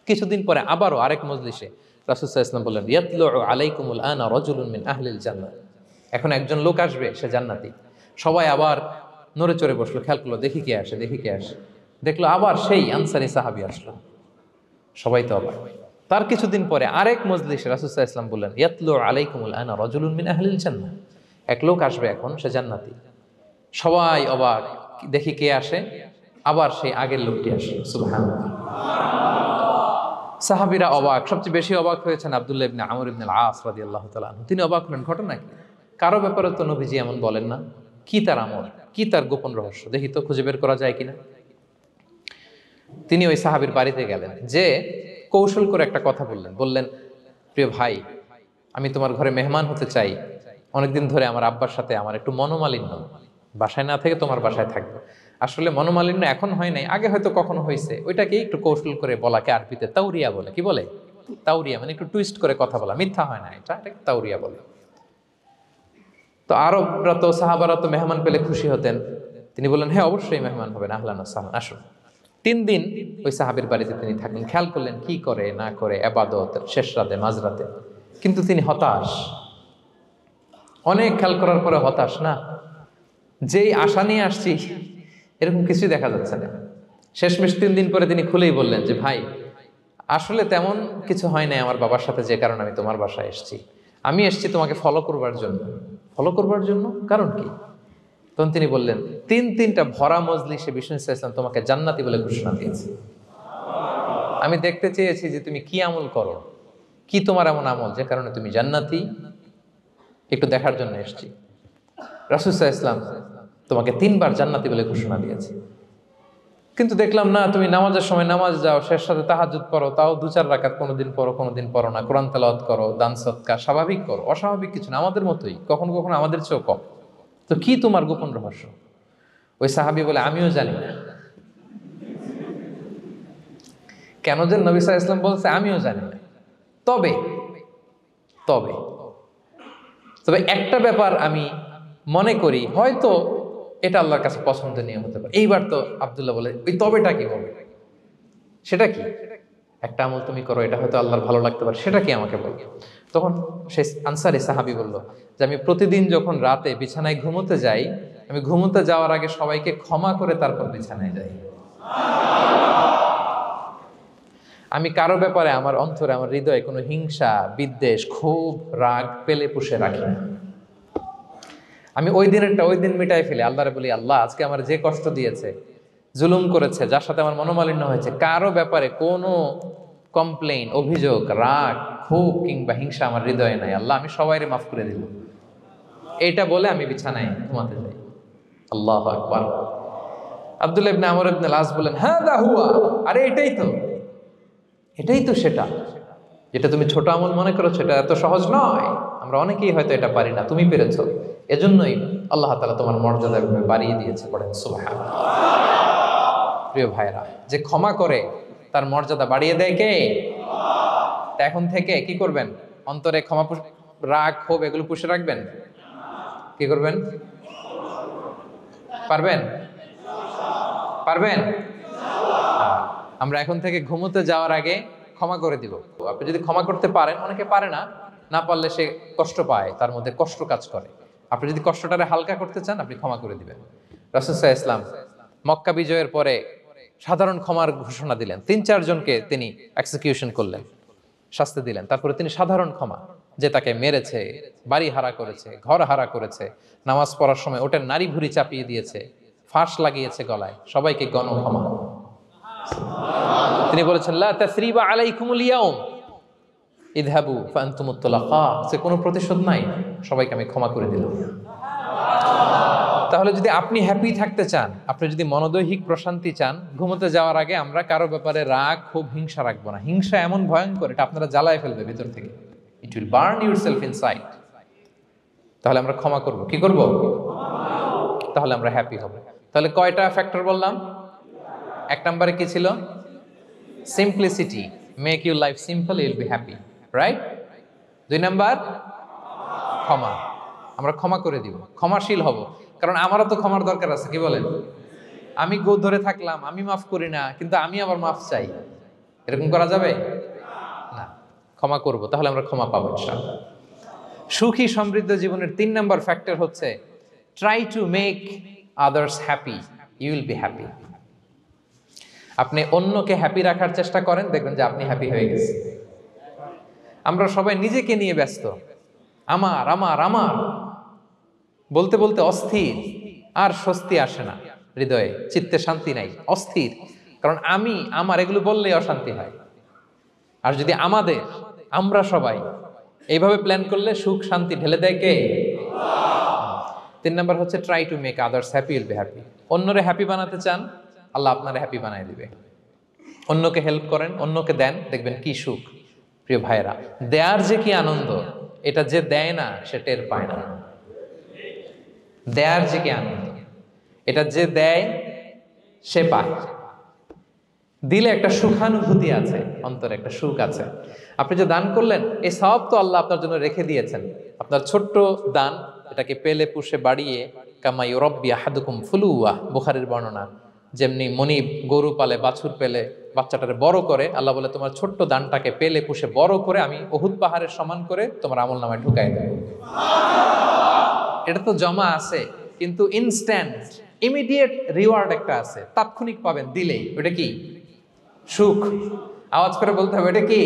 কিছুদিন পরে আবারও আরেক মজলিসে রাসূল সাল্লাল্লাহু আলাইহি ওয়াসাল্লাম বললেন, ইয়াতলু আলাইকুমুল আনা রাজুলুন মিন আহলিল জান্নাহ। এখন একজন লোক আসবে, সে জান্নাতি। সবাই আবার নড়ে চড়ে বসলো, খেয়াল করলো, দেখি কে আসে, দেখি কে আসে। দেখলো আবার সেই আনসারী সাহাবী আসলো। সবাই তো অবাক। তার কিছুদিন পরে আরেক মজলিসে রাসূল সাল্লাল্লাহু আলাইহি ওয়াসাল্লাম বললেন, ইয়াতলু আলাইকুমুল আনা রাজুলুন মিন আহলিল জান্নাহ। এক লোক আসবে এখন, সে জান্নাতি। সবাই অবাক, দেখি কে আসে, আবার সেই আগের লোকটি আসলো। সুবহানাল্লাহ। সাহাবীরা অবাক, সবচেয়ে বেশি অবাক হয়েছেন আব্দুল্লাহ ইবনে আমর ইবনে আল-আস রাদিয়াল্লাহু তাআলা আনহু। তিনি অবাক হলেন, ঘটনা কি? কারো ব্যাপারে তো নবীজি এমন বলেন না, কি তার আমল, কি তার গোপন রহস্য, দেখি তো খুঁজে বের করা যায় কিনা। তিনি ওই সাহাবীর বাড়িতে গেলেন, যে কৌশল করে একটা কথা বললেন, প্রিয় ভাই, আমি তোমার ঘরে মেহমান হতে চাই। অনেকদিন ধরে আমার আব্বার সাথে আমার একটু মনোমালিন্য, বাসায় না থেকে তোমার বাসায় থাকবো। আসলে মনোমালিন্য এখন হয় নাই, আগে হয়তো কখনো হয়েছে। ওইটাকে একটু কৌশল করে বলাকে আরবিতে তাউরিয়া বলে। কি বলে? তাউরিয়া, মানে একটু টুইস্ট করে কথা বলা, মিথ্যা হয় না, এটাকে তাউরিয়া বলে। তো আরবরা তো, সাহাবারা তো মেহমান পেলে খুশি হতেন। তিনি বললেন, হ্যাঁ অবশ্যই মেহমান হবেন, আহলান ওয়া সাহলান, আসুন। 3 দিন ওই সাহাবীর বাড়িতে তিনি থাকলেন। খেয়াল করলেন কি করে না করে, ইবাদত, শেষ রাতে, মাঝরাতে। কিন্তু তিনি হতাশ। অনেক খেয়াল করার পরে হতাশ, না, যেই আশা নিয়ে আসছি এরকম কিছুই দেখা যাচ্ছে না। শেষমেশ 3 দিন পরে তিনি খুলেই বললেন যে, ভাই, আসলে তেমন কিছু হয় নাই আমার বাবার সাথে, যে কারণে আমি তোমার বাসায় এসেছি। আমি এসেছি তোমাকে ফলো করবার জন্য। ফলো করবার জন্য? কারণ কি? তখন তিনি বললেন, 3টা ভরা মজলিসে বিষ্ণু ইসলাম তোমাকে জান্নাতি বলে ঘোষণা দিয়েছে। আমি দেখতে চেয়েছি যে তুমি কি আমল করো, কি তোমার এমন আমল যে কারণে তুমি জান্নাতি, একটু দেখার জন্য এসেছি। রাসূল সাল্লাল্লাহু আলাইহি ওয়াসাল্লাম তোমাকে 3বার জান্নাতি বলে ঘোষণা দিয়েছে, কিন্তু দেখলাম না, তুমি নামাজের সময় নামাজ যাও, শেষ সাথে তাহাজ্জুদ পড়ো, তাও 2-4 রাকাত, কোনোদিন পড়ো কোনোদিন পড়ো না, কোরআন তেলাওয়াত করো, দান সদকা স্বাভাবিক করো, অস্বাভাবিক কিছু না, আমাদের মতোই, কখনো কখনো আমাদের চেয়েও কম। তো কি তোমার গোপন রহস্য? ওই সাহাবী বলে, আমিও জানি না। কেন যে নবী সাল্লাল্লাহু আলাইহি ওয়াসাল্লাম বলছে আমিও জানি না। তবে তবে তবে একটা ব্যাপার আমি মনে করি, হয়তো এটা আল্লাহর কাছে পছন্দনীয় হতে পারে। এইবার তো আব্দুল্লাহ বলে, ওই তবেটা কি বলে? সেটা কি? একটা আমল তুমি করো, এটা হয়তো আল্লাহর ভালো লাগতে পারে, সেটা কি আমাকে বলো। তখন সে আনসারী সাহাবী বলল যে আমি প্রতিদিন যখন রাতে বিছানায় ঘুমোতে যাই, আমি ঘুমোতে যাওয়ার আগে সবাইকে ক্ষমা করে তারপর বিছানায় যাই। আমি কারো ব্যাপারে আমার অন্তরে, আমার হৃদয়ে কোনো হিংসা, বিদ্বেষ, ক্ষোভ, রাগ পেলে পুষে রাখি না। আমি ওই দিনেরটা ওই দিন মিটাই ফেলি। আল্লাহরে বলি, আল্লাহ আজকে আমার যে কষ্ট দিয়েছে, জুলুম করেছে, যার সাথে আমার মনোমালিন্য হয়েছে, কারো ব্যাপারে কোনো কমপ্লেইন, অভিযোগ, রাগ, ক্ষোভ কিংবা হিংসা আমার হৃদয়ে নাই। আল্লাহ আমি সবাইরে মাফ করে দিল। এইটা বলে আমি বিছানায় ঘুমাতে যাই। আল্লাহু আকবার। আব্দুল্লাহ ইবনে আমর ইবনে আল-আস বলেন, হাদা হুয়া, আরে এটাই তো সেটা যেটা তুমি ছোট আমল মনে করেছো, এটা এত সহজ নয়। আমরা অনেকেই হয়তো এটা পারি না, তুমি পেরেছো। এজন্যই আল্লাহ তাআলা তোমার মর্যাদা বাড়িয়ে দিয়েছে। পড়েন সুবহানাল্লাহ। প্রিয় ভাইরা, যে ক্ষমা করে তার মর্যাদা বাড়িয়ে দেয় কে? তা এখন থেকে কি করবেন? অন্তরে ক্ষমা, রাগ, ক্ষোভ এগুলো পুষে রাখবেন। কি করবেন? পারবেন? আমরা এখন থেকে ঘুমোতে যাওয়ার আগে ক্ষমা করে দিব। আপনি যদি ক্ষমা করতে পারেন, অনেকে পারে না, না পারলে সে কষ্ট পায়, তার মধ্যে কষ্ট কাজ করে। আপনি যদি কষ্টটারে হালকা করতে চান, আপনি ক্ষমা করে দিবেন। রাসূল সাল্লাল্লাহু আলাইহি ওয়াসাল্লাম মক্কা বিজয়ের পরে সাধারণ ক্ষমার ঘোষণা দিলেন। ৩-৪ জনকে তিনি এক্সিকিউশন করলেন, শাস্তি দিলেন। তারপরে তিনি সাধারণ ক্ষমা, যে তাকে মেরেছে, বাড়ি হারা করেছে, ঘর হারা করেছে, নামাজ পড়ার সময় ওটার নারী ভুঁড়ি চাপিয়ে দিয়েছে, ফাঁস লাগিয়েছে গলায়, সবাইকে গণ ক্ষমা। তিনি বলেছেন, লা তাসরিবা আলাইকুমুল ইয়াউম ইযহাবু ফাআনতুমুত তুলাকা, যে কোনো প্রতিশোধ নাই, সবাইকে আমি ক্ষমা করে দিলাম। তাহলে যদি আপনি হ্যাপি থাকতে চান, আপনি যদি মনোদৈহিক প্রশান্তি চান, ঘুমোতে যাওয়ার আগে আমরা কারো ব্যাপারে রাগ, ক্ষোভ, হিংসা রাখবো না। হিংসা এমন ভয়ঙ্কর, এটা আপনারা জ্বালায় ফেলবে ভিতর থেকে। It will burn yourself inside. তাহলে আমরা ক্ষমা করব। কি করব? তাহলে আমরা হ্যাপি হব। তাহলে কয়টা ফ্যাক্টর বললাম? 1 নম্বরে কি ছিল? Simplicity, make your life simple, you will be happy, right? 2 number ক্ষমা, আমরা ক্ষমা করে দিব, ক্ষমাশীল হব। কারণ আমারও তো ক্ষমার দরকার আছে, কি বলেন? আমি গো ধরে থাকলাম, আমি মাফ করি না, কিন্তু আমি আবার মাফ চাই, এরকম করা যাবে না। ক্ষমা করব, তাহলে আমরা ক্ষমা পাবো ইনশাআল্লাহ। সুখী সমৃদ্ধ জীবনের 3 নাম্বার ফ্যাক্টর হচ্ছে try to make others happy, you will be happy. আপনি অন্যকে হ্যাপি রাখার চেষ্টা করেন, দেখবেন যে আপনি হ্যাপি হয়ে গেছেন। আমরা সবাই নিজেকে নিয়ে ব্যস্ত, আমার আমার আমার বলতে বলতে অস্থির, আর স্বস্তি আসে না হৃদয়ে, চিত্তে শান্তি নাই, অস্থির। কারণ আমি আমার এগুলো বললেই অশান্তি হয়। আর যদি আমাদের, আমরা সবাই এইভাবে প্ল্যান করলে সুখ শান্তি ঢেলে দেয় কে? 3 নাম্বার হচ্ছে try to make others happy, will be happy. অন্যরে হ্যাপি বানাতে চান, আল্লাহ আপনারে হ্যাপি বানায় দিবে। অন্যকে হেল্প করেন, অন্যকে দেন, দেখবেন কি সুখ। প্রিয় ভাইয়েরা, দেয়ার যে কি আনন্দ, এটা যে দেয় না সে টের পায় না। দেয়ার যে কি আনন্দ, এটা যে দেয় সে পায়। দিলে একটা সুখানুভূতি আছে, অন্তরে একটা সুখ আছে। আপনি যে দান করলেন, এই সওয়াব তো আল্লাহ আপনার জন্য রেখে দিয়েছেন। আপনার ছোট্ট দান, এটাকে পেলে পুষে বাড়িয়ে, কামা ইউরাব্বি আহাদুকুম ফুলুয়া, বুখারীর বর্ণনা, যেমনি মনিব গরু পালে, বাছুর পেলে বাচ্চাটারে বড় করে, আল্লাহ বলে তোমার ছোট্ট দানটাকে পেলে পুষে বড় করে আমি উহুদ পাহাড়ের সমান করে তোমার আমল নামায় ঢুকাই দেব। এটা তো জমা আছে, কিন্তু ইনস্ট্যান্ট ইমিডিয়েট রিওয়ার্ড একটা আছে, তাৎক্ষণিক পাবেন দিলেই। ওটা কি? সুখ। আওয়াজ করে বলতে হবে, এটা কি?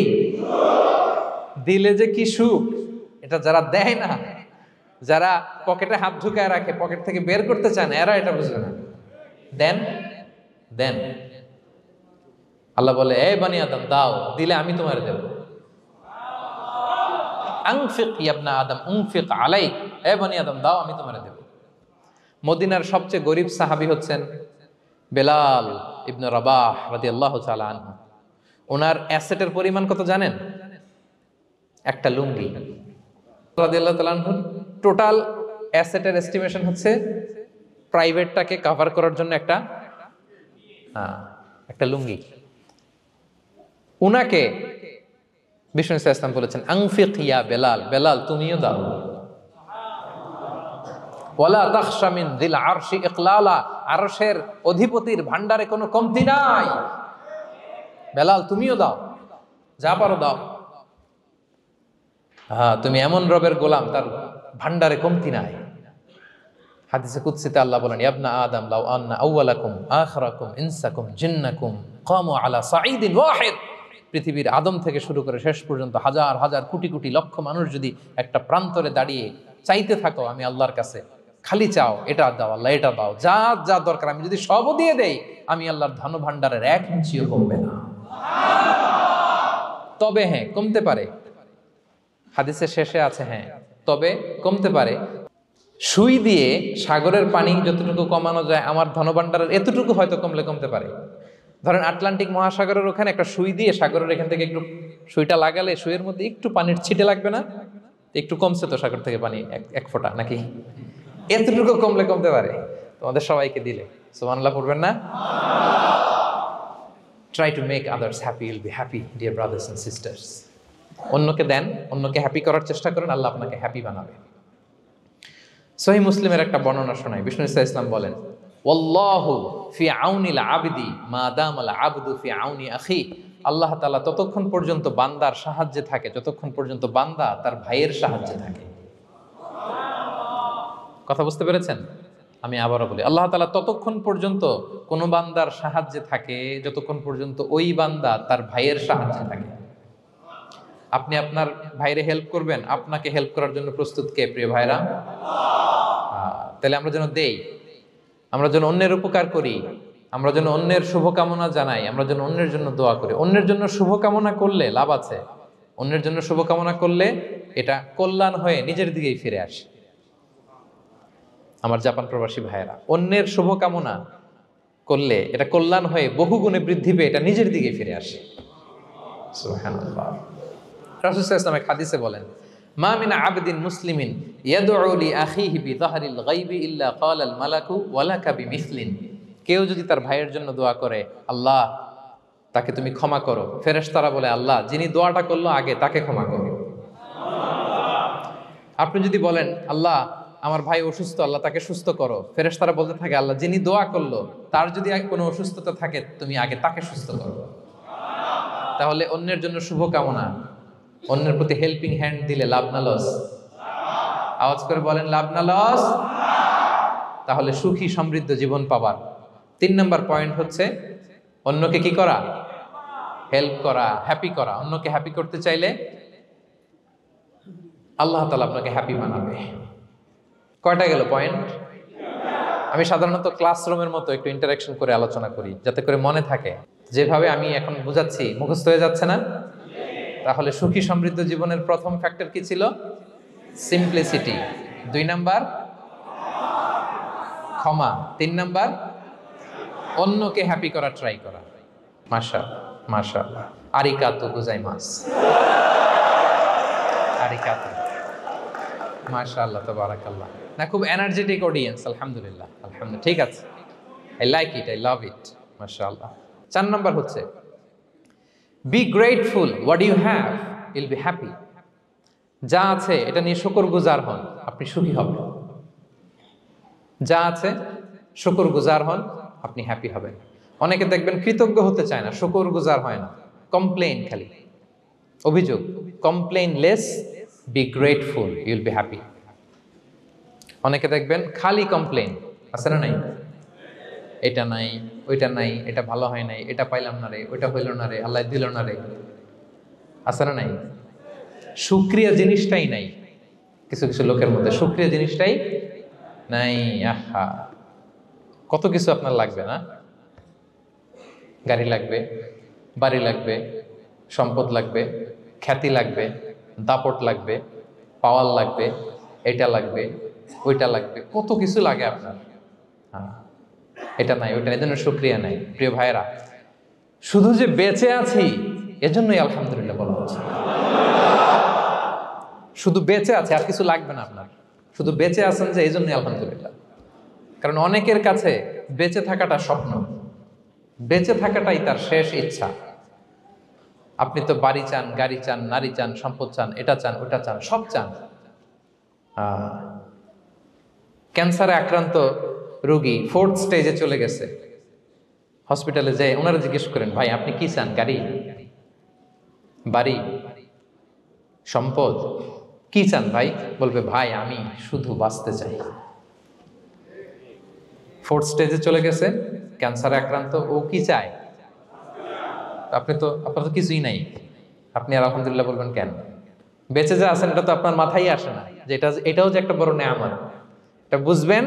দিলে যে কি সুখ, এটা যারা দেয় না, যারা পকেটে হাত ঢুকায় রাখে, পকেট থেকে বের করতে চান, এরা এটা বুঝবে না। দেন দেন, আল্লাহ বলে, এ বানি আদম দাও, দিলে আমি তোমার দেব। আনফিক ইয়া আদম উনফিক আলাইক, এ বানি আদম দাও, আমি তোমার দেব। মদিনার সবচেয়ে গরিব সাহাবী হচ্ছেন বেলাল ইবনে রাবাহ রাদিয়াল্লাহু তাআলা আনহু। ওনার অ্যাসেটের পরিমাণ কত জানেন? একটা লুঙ্গি। রাদিয়াল্লাহু তাআলা আনহুর টোটাল অ্যাসেটের এস্টিমেশন হচ্ছে প্রাইভেটটাকে কভার করার জন্য একটা লুঙ্গি। উনাকে বিষ্ণু ইসলাম বলেছেন আনফিক ইয়া বেলাল, বেলাল তুমিও দাও। ওয়ালা তাখশা মিন যিল আরশি ইকলালা, আরশের অধিপতির ভান্ডারে কোনো কমতি নাই, বেলাল তুমিও দাও, যা পারো দাও। হ্যাঁ, তুমি এমন রবের গোলাম, তার ভান্ডারে কমতি নাই। হাদিসে কুদসিতে আল্লাহ বলেন, ইবনা আদম লাউ আন্না আউওয়ালাকুম আখিরাকুম ইনসাকুম জিন্নাকুম কামু আলা সাঈদিন ওয়াহিদ। পৃথিবীর আদম থেকে শুরু করে শেষ পর্যন্ত হাজার হাজার কোটি কোটি লক্ষ মানুষ যদি একটা প্রান্তরে দাঁড়িয়ে চাইতে থাকো আমি আল্লাহর কাছে, খালি চাও এটা দাও আল্লাহ, এটা দাও, যা যা দরকার আমি যদি সবও দিয়ে দেই, আমি আল্লাহর ধন ভান্ডারের 1 ইঞ্চিও কমবে না। তবে হ্যাঁ, কমতে পারে, হাদিসের শেষে আছে হ্যাঁ তবে কমতে পারে। সুই দিয়ে সাগরের পানি যতটুকু কমানো যায়, আমার ধনভাণ্ডারের এতটুকু হয়তো কমলে কমতে পারে। ধরেন আটলান্টিক মহাসাগরের ওখানে একটা সুই দিয়ে সাগরের এখান থেকে একটু সুইটা লাগালে সুইয়ের মধ্যে একটু পানির ছিটে লাগবে না? একটু কমছে তো সাগর থেকে পানি, এক ফোঁটা নাকি? এতটুকু কমলে কমতে পারে। তোমাদের সবাইকে দিলে সুবহানাল্লাহ পড়বেন না? Try to make others happy, will be happy dear brothers and sisters. অন্যকে দেন, অন্যকে হ্যাপি করার চেষ্টা করেন, আল্লাহ আপনাকে হ্যাপি বানাবে। সহিহ মুসলিমের একটা বর্ণনা শোনাই, বিষ্ণু ইসলাম বলেন, ওয়াল্লাহু ফি আউনিল আবদি মা দামাল আবদু ফি আউনি আখি। আল্লাহ তাআলা ততক্ষণ পর্যন্ত বান্দার সাহায্যে থাকে যতক্ষণ পর্যন্ত বান্দা তার ভাইয়ের সাহায্যে থাকে। কথা বুঝতে পেরেছেন? আমি আবারও বলি, আল্লাহ তাআলা ততক্ষণ পর্যন্ত কোন বান্দার সাহায্যে থাকে যতক্ষণ পর্যন্ত ওই বান্দা তার ভাইয়ের সাহায্যে থাকে। আপনি আপনার ভাইরে হেল্প করবেন, আপনাকে হেল্প করার জন্য প্রস্তুত কে প্রিয় ভাইরা? তাহলে আমরা যেন দেই, আমরা যেন অন্যের উপকার করি, আমরা যেন অন্যের শুভকামনা জানাই, আমরা যেন অন্যের জন্য দোয়া করি। অন্যের জন্য শুভকামনা করলে লাভ আছে, অন্যের জন্য শুভকামনা করলে এটা কল্যাণ হয়ে নিজের দিকেই ফিরে আসে। আমার জাপান প্রবাসী ভাইয়েরা, অন্যের শুভকামনা করলে এটা কল্যাণ হয়ে বহুগুণে বৃদ্ধি পেয়ে এটা নিজের দিকে ফিরে আসে। সুবহানাল্লাহ। রাসূল সাল্লাল্লাহু আলাইহি ওয়াসাল্লাম হাদিসে বলেন, মা মিন আবদিন মুসলিমিন ইয়াদউ লি আখিহি বিযাহরিল গায়বি ইল্লা ক্বালাল মালাকু ওয়ালাকা বিমিসলিন। কেউ যদি তার ভাইয়ের জন্য দোয়া করে, আল্লাহ তাকে তুমি ক্ষমা করো, ফেরেশতারা বলে, আল্লাহ যিনি দোয়াটা করলো আগে তাকে ক্ষমা করো। আপনি যদি বলেন, আল্লাহ আমার ভাই অসুস্থ, আল্লাহ তাকে সুস্থ করো, ফেরেশতারা বলতে থাকে, আল্লাহ যিনি দোয়া করলো তার যদি কোনো অসুস্থতা থাকে তুমি আগে তাকে সুস্থ করো। তাহলে অন্যের জন্য শুভকামনা, অন্যের প্রতি হেল্পিং হ্যান্ড দিলে লাভ না লস? আওয়াজ করে বলেন, লাভ না লস? তাহলে সুখী সমৃদ্ধ জীবন পাবার 3 নম্বর পয়েন্ট হচ্ছে অন্যকে কি করা? হেল্প করা, হ্যাপি করা। অন্যকে হ্যাপি করতে চাইলে আল্লাহ তাআলা আপনাকে হ্যাপি বানাবে। কয়টা গেল পয়েন্ট? আমি সাধারণত ক্লাসরুমের মতো একটু ইন্টারাকশন করে আলোচনা করি যাতে করে মনে থাকে। যেভাবে আমি এখন বুঝাচ্ছি মুখস্থ হয়ে যাচ্ছে না? তাহলে সুখী সমৃদ্ধ জীবনের প্রথম ফ্যাক্টর কি ছিল? সিম্পলিসিটি। 2 নাম্বার ক্ষমা। 3 নাম্বার অন্যকে হ্যাপি করা ট্রাই করা। মাশাআল্লাহ মাশাআল্লাহ, আরিকাতু গোজাইমাস, আরিকাতু, মাশাআল্লাহ তাবারাকাল্লাহ। না, খুব এনার্জেটিক অডিয়েন্স, আলহামদুলিল্লাহ আলহামদুলিল্লাহ, ঠিক আছে, I like it, I love it, মাশাআল্লাহ। 4 নাম্বার হচ্ছে be grateful what you have, you'll be happy. যা আছে এটা নিয়ে শুকরগুজার হন, আপনি সুখী হবেন। যা আছে শুকরগুজার হন, আপনি হ্যাপি হবেন। অনেকে দেখবেন কৃতজ্ঞ হতে চায় না, শুকরগুজার হয় না, কমপ্লেইন, খালি অভিযোগ। Complain less, be grateful, Yule be happy. অনেকে দেখবেন খালি কমপ্লেইন, আছে না নাই? এটা নাই, ওইটা নাই, এটা ভালো হয় নাই, এটা পাইলাম না রে, ওইটা হইল না রে, আল্লাহ দিল না রে, আছে না নাই? শুকরিয়া জিনিসটাই নাই কিছু কিছু লোকের মধ্যে, শুকরিয়া জিনিসটাই নাই। আহা, কত কিছু আপনার লাগবে না? গাড়ি লাগবে, বাড়ি লাগবে, সম্পদ লাগবে, খ্যাতি লাগবে, দাপট লাগবে, পাওয়ার লাগবে, এটা লাগবে, ওইটা লাগবে, কত কিছু লাগে আপনার। হ্যাঁ, এটা নাই, ওইটা নাই, এজন্য শুকরিয়া নাই। প্রিয় ভাইরা, শুধু যে বেঁচে আছি এজন্যই আলহামদুলিল্লাহ বলা হচ্ছে। শুধু বেঁচে আছে, আর কিছু লাগবে না আপনার, শুধু বেঁচে আছেন যে এই জন্যই আলহামদুলিল্লাহ। কারণ অনেকের কাছে বেঁচে থাকাটা স্বপ্ন, বেঁচে থাকাটাই তার শেষ ইচ্ছা। আপনি তো বাড়ি চান, গাড়ি চান, নারী চান, সম্পদ চান, এটা চান, ওটা চান, সব চান। ক্যান্সারে আক্রান্ত রোগী 4th স্টেজে চলে গেছে, হসপিটালে যেয়ে ওনারা জিজ্ঞেস করেন, ভাই আপনি কি চান? গাড়ি, বাড়ি, সম্পদ, কি চান ভাই? বলবে, ভাই আমি শুধু বাঁচতে চাই। 4th স্টেজে চলে গেছে, ক্যান্সারে আক্রান্ত, ও কি চায়? আপনার তো কিছুই নাই, আপনি আর আলহামদুলিল্লাহ বলবেন কেন? বেঁচে যে আছেন এটা তো আপনার মাথায় আসে না যে এটাও যে একটা বড় নেয়ামত। এটা বুঝবেন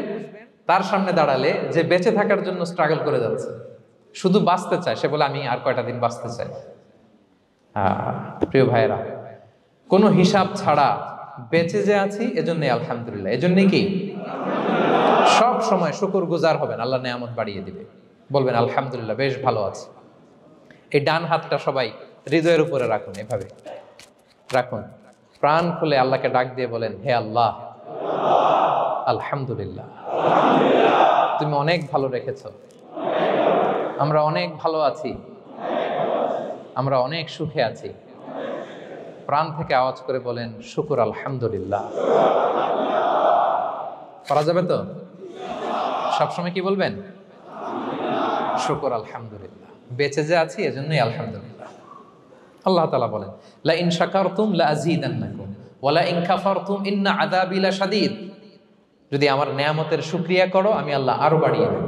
তার সামনে দাঁড়ালে, যে বেঁচে থাকার জন্য স্ট্রাগল করে যাচ্ছে, শুধু বাঁচতে চায়, সে বলে আমি আর কয়টা দিন বাঁচতে চাই। প্রিয় ভাইয়েরা, কোনো হিসাব ছাড়া বেঁচে যে আছি এজন্যই আলহামদুলিল্লাহ। এজন্যই কি সব সময় শুকরগুজার হবেন, আল্লাহ নেয়ামত বাড়িয়ে দিবে, বলবেন আলহামদুলিল্লাহ বেশ ভালো আছে। এই ডান হাতটা সবাই হৃদয়ের উপরে রাখুন, এভাবে রাখুন, প্রাণ খুলে আল্লাহকে ডাক দিয়ে বলেন, হে আল্লাহ, আলহামদুলিল্লাহ, তুমি অনেক ভালো রেখেছো, আমরা অনেক ভালো আছি, আমরা অনেক সুখে আছি। প্রাণ থেকে আওয়াজ করে বলেন, শুকর আলহামদুলিল্লাহ। পারা যাবে তো? সবসময় কি বলবেন? শুকর আলহামদুলিল্লাহ, বেঁচে যে আছি এজন্যই আলহামদুলিল্লাহ। আল্লাহ তাআলা বলেন, লা ইন শাকারতুম লা আযীদান্নাকুম ওয়া লা ইন কাফারতুম ইন্না আযাবি লাশাদীদ। যদি আমার নেয়ামতের শুকরিয়া করো আমি আল্লাহ আরো বাড়িয়ে দেব,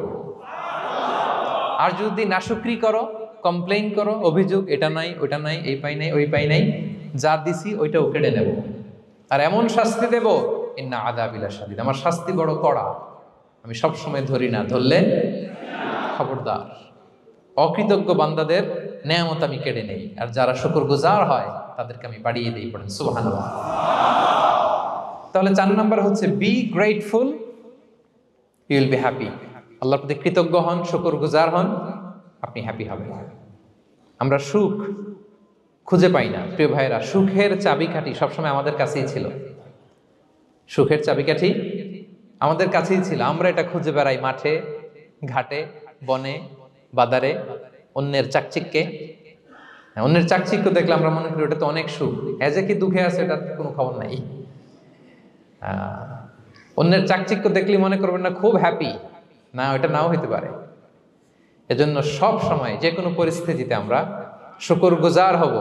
আর যদি নাশুকরি করো, কমপ্লেইন করো, অভিযোগ, এটা নাই ওটা নাই, এই পাই নাই ওই পাই নাই, যা দিছি ওইটাও কেড়ে নেব, আর এমন শাস্তি দেব, ইন্না আযাবি লাশাদীদ, আমার শাস্তি বড় কড়া, আমি সব সময় ধরি না, ধরলে খবরদার। অকৃতজ্ঞ বান্দাদের নেয়ামত আমি কেড়ে নেই, আর যারা শুকরগুজার হয় তাদেরকে আমি বাড়িয়ে দিই। পড়েন সুবহানাল্লাহ। তাহলে 4 নাম্বার হচ্ছে be grateful, you will be happy. আল্লাহর প্রতি কৃতজ্ঞ হন, শুকরগুজার হন, আপনি হ্যাপি হবেন। আমরা সুখ খুঁজে পাই না প্রিয় ভাইরা, সুখের চাবিকাঠি সবসময় আমাদের কাছেই ছিল। সুখের চাবিকাঠি আমাদের কাছেই ছিল, আমরা এটা খুঁজে বেড়াই মাঠে, ঘাটে, বনে, বাজারে, অন্যের চাকচিক্যে। অন্যের চাকচিক্য দেখলে আমরা মনে করি ওটা তো অনেক সুখ, এজে কি দুঃখে আছে এটার কোনো খবর নাই। অন্যের চাকচিক্য দেখলে মনে করবেন না খুব হ্যাপি, না, ওটা নাও হইতে পারে। এজন্য সব সময় যে কোনো পরিস্থিতিতে আমরা শুকরগুজার হব।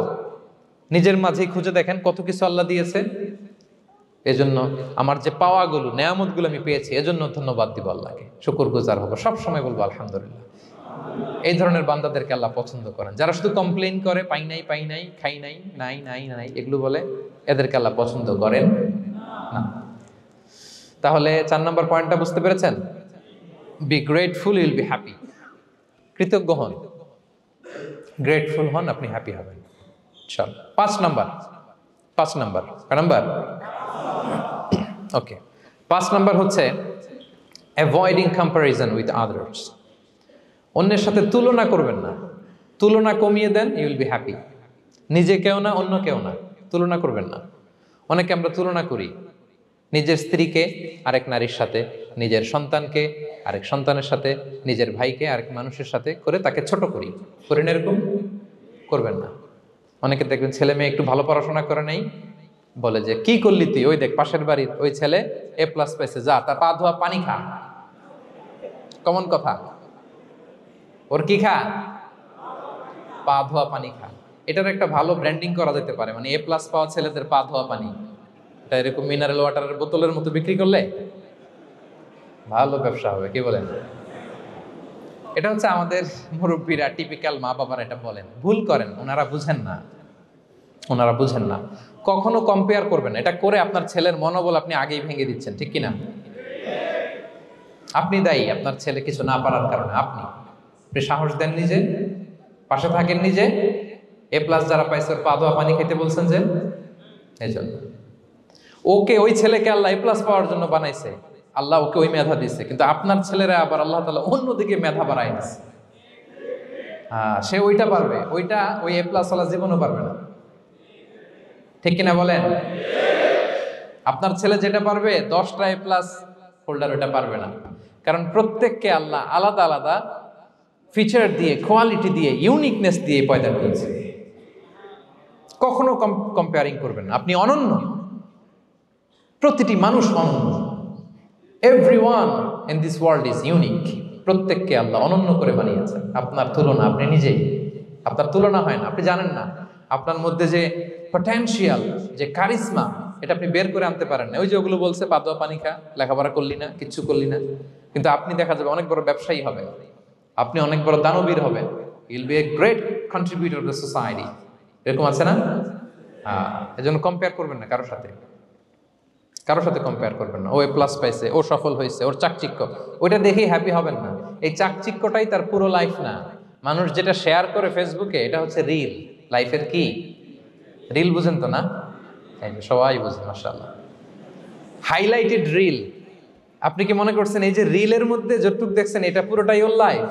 নিজের মাঝেই খুঁজে দেখেন কত কিছু আল্লাহ দিয়েছে, এজন্য আমার যে পাওয়াগুলো, নেয়ামতগুলো আমি পেয়েছি, এজন্য ধন্যবাদ দিব আল্লাহকে, শুকরগুজার হব, সব সময় বলবো আলহামদুলিল্লাহ। এই ধরনের বান্দাদেরকে আল্লাহ পছন্দ করেন। যারা শুধু কমপ্লেইন করে, পাই নাই, পাই নাই, খাই নাই, নাই নাই নাই, এগুলো বলে, এদেরকে আল্লাহ পছন্দ করেন না। তাহলে 4 নম্বর পয়েন্টটা বুঝতে পেরেছেন? Be grateful, you will be happy. কৃতজ্ঞ হন, গ্রেটফুল হন, আপনি হ্যাপি হবেন। চল 5 নাম্বার ওকে, 5 নাম্বার হচ্ছে অ্যাভয়েডিং কম্প্যারিজন উইথ আদার্স। অন্যের সাথে তুলনা করবেন না, তুলনা কমিয়ে দেন, ইউ উইল বি হ্যাপি। নিজে কেউ না, অন্য কেউ না, তুলনা করবেন না। অনেকে আমরা তুলনা করি, নিজের স্ত্রীকে আরেক নারীর সাথে, নিজের সন্তানকে আরেক সন্তানের সাথে, নিজের ভাইকে আরেক মানুষের সাথে করে তাকে ছোট করি না, এরকম করবেন না। অনেকে দেখবেন ছেলে মেয়ে একটু ভালো পড়াশোনা করে নাই, বলে যে কি করলি তুই, ওই দেখ পাশের বাড়ির ওই ছেলে A+ পাইছে, যা তার পা ধোয়া পানি খা। কমন কথা, ওর কি খা? পা ধোয়া পানি খা। এটার একটা ভালো ব্র্যান্ডিং করা যেতে পারে, মানে A+ পাওয়া ছেলেদের পা ধোয়া পানি, এটা এরকম মিনারেল ওয়াটারের বোতলের মতো বিক্রি করলে ভালো ব্যবসা হবে, কি বলেন? এটা হচ্ছে আমাদের মুরব্বীরা, টিপিক্যাল মা বাবারা এটা বলেন, ভুল করেন, ওনারা বুঝেন না। কখনো কম্পেয়ার করবেন না, এটা করে আপনার ছেলের মনোবল আপনি আগেই ভেঙে দিচ্ছেন, ঠিক কিনা? আপনি দায়ী আপনার ছেলে কিছু না পারার কারণে। আপনি সাহস দেন নিজে, পাশে থাকেন নিজে। A+ যারা পাইছে ওর পা ধোয়া পানি খেতে বলছেন যে, এই জন্য ওকে, ওই ছেলেকে আল্লাহ A+ পাওয়ার জন্য বানাইছে, আল্লাহ ওকে ওই মেধা দিচ্ছে, কিন্তু আপনার ছেলেরা আবার আল্লাহ তাআলা অন্যদিকে মেধা বাড়াই দিচ্ছে। সে ওইটা পারবে, ওইটা ওই A+ ওয়ালা জীবনও পারবে না, ঠিক কিনা বলেন? আপনার ছেলে যেটা পারবে 10টা A+ হোল্ডার ওইটা পারবে না, কারণ প্রত্যেককে আল্লাহ আলাদা আলাদা ফিচার দিয়ে, কোয়ালিটি দিয়ে, ইউনিকনেস দিয়ে পয়দা করেছে। কখনো কম্পেয়ারিং করবেন না। আপনি অনন্য, প্রতিটি মানুষ অনন্য। Everyone in this world is unique. প্রত্যেককে আল্লাহ অনন্য করে বানিয়েছেন। আপনার তুলনা আপনি নিজেই, আপনার তুলনা হয় না, আপনি জানেন না। আপনার মধ্যে যে পটেনশিয়াল, যে কারিশমা, এটা আপনি বের করে আনতে পারেন না। ওই যে ওগুলো বলছে পাদোয়া পানি খা, লেখাপড়া করলি না, কিচ্ছু করলি না, কিন্তু আপনি দেখা যাবে অনেক বড় ব্যবসায়ী হবে, আপনি অনেক বড় দানবীর হবেন। You'll B a great contributor two society. এরকম আছে না? এজন্য কম্পেয়ার করবেন না কারোর সাথে, কারোর সাথে কম্পেয়ার করবেন না। ও এ প্লাস পাইছে, ও সফল হয়েছে, ওর চাকচিক্য, ওইটা দেখেই হ্যাপি হবেন না। এই চাকচিক্যটাই তার পুরো লাইফ না। মানুষ যেটা শেয়ার করে ফেসবুকে, এটা হচ্ছে রিল। লাইফের কি রিল? বুঝেন তো না? সবাই বুঝেন, মাশাআল্লাহ। Highlighted reel. আপনি কি মনে করছেন এই যে রিলের মধ্যে যতটুকু দেখছেন এটা পুরোটাই ওর লাইফ?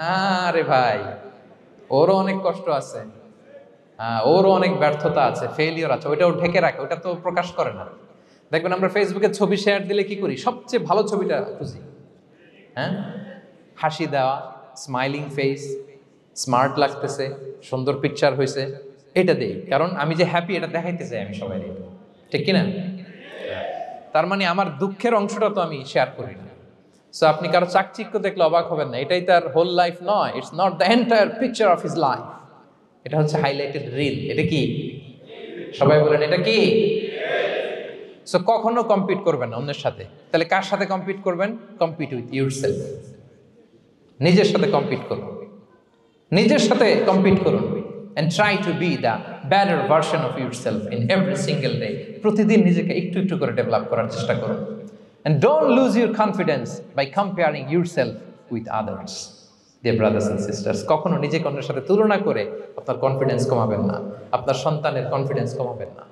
না রে ভাই, ওরও অনেক কষ্ট আছে, ওরও অনেক ব্যর্থতা আছে, ফেলিওর আছে, ওইটাও ঢেকে রাখে, ওটা তো প্রকাশ করে না। দেখবেন আমরা ফেসবুকে ছবি শেয়ার দিলে কি করি? সবচেয়ে ভালো ছবিটা খুঁজি, হ্যাঁ, হাসি দেওয়া, স্মাইলিং ফেস, স্মার্ট লাগতেছে, সুন্দর পিকচার হয়েছে, এটা দেই। কারণ আমি যে হ্যাপি এটা দেখাইতে চাই আমি সবাই, ঠিক কিনা? তার মানে আমার দুঃখের অংশটা তো আমি শেয়ার করি না। সো আপনি কারো চাকচিক্য দেখলে অবাক হবেন না, এটাই তার হোল লাইফ নয়। It's not the entire picture of his life. এটা হচ্ছে হাইলাইটেড রিল। এটা কি? সবাই বলেন এটা কি? সো কখনো কম্পিট করবেন না অন্যের সাথে। তাহলে কার সাথে কম্পিট করবেন? Compete with yourself. নিজের সাথে কম্পিট করুন, নিজের সাথে কম্পিট করুন। and try to be the better version of yourself in every single day. প্রতিদিন নিজেকে একটু একটু করে ডেভেলপ করার চেষ্টা করুন। and don't lose your confidence by comparing yourself with others. Dear brothers and sisters, কখনো নিজেকে অন্যের সাথে তুলনা করে আপনার কনফিডেন্স কমাবেন না, আপনার সন্তানের কনফিডেন্স কমাবেন না।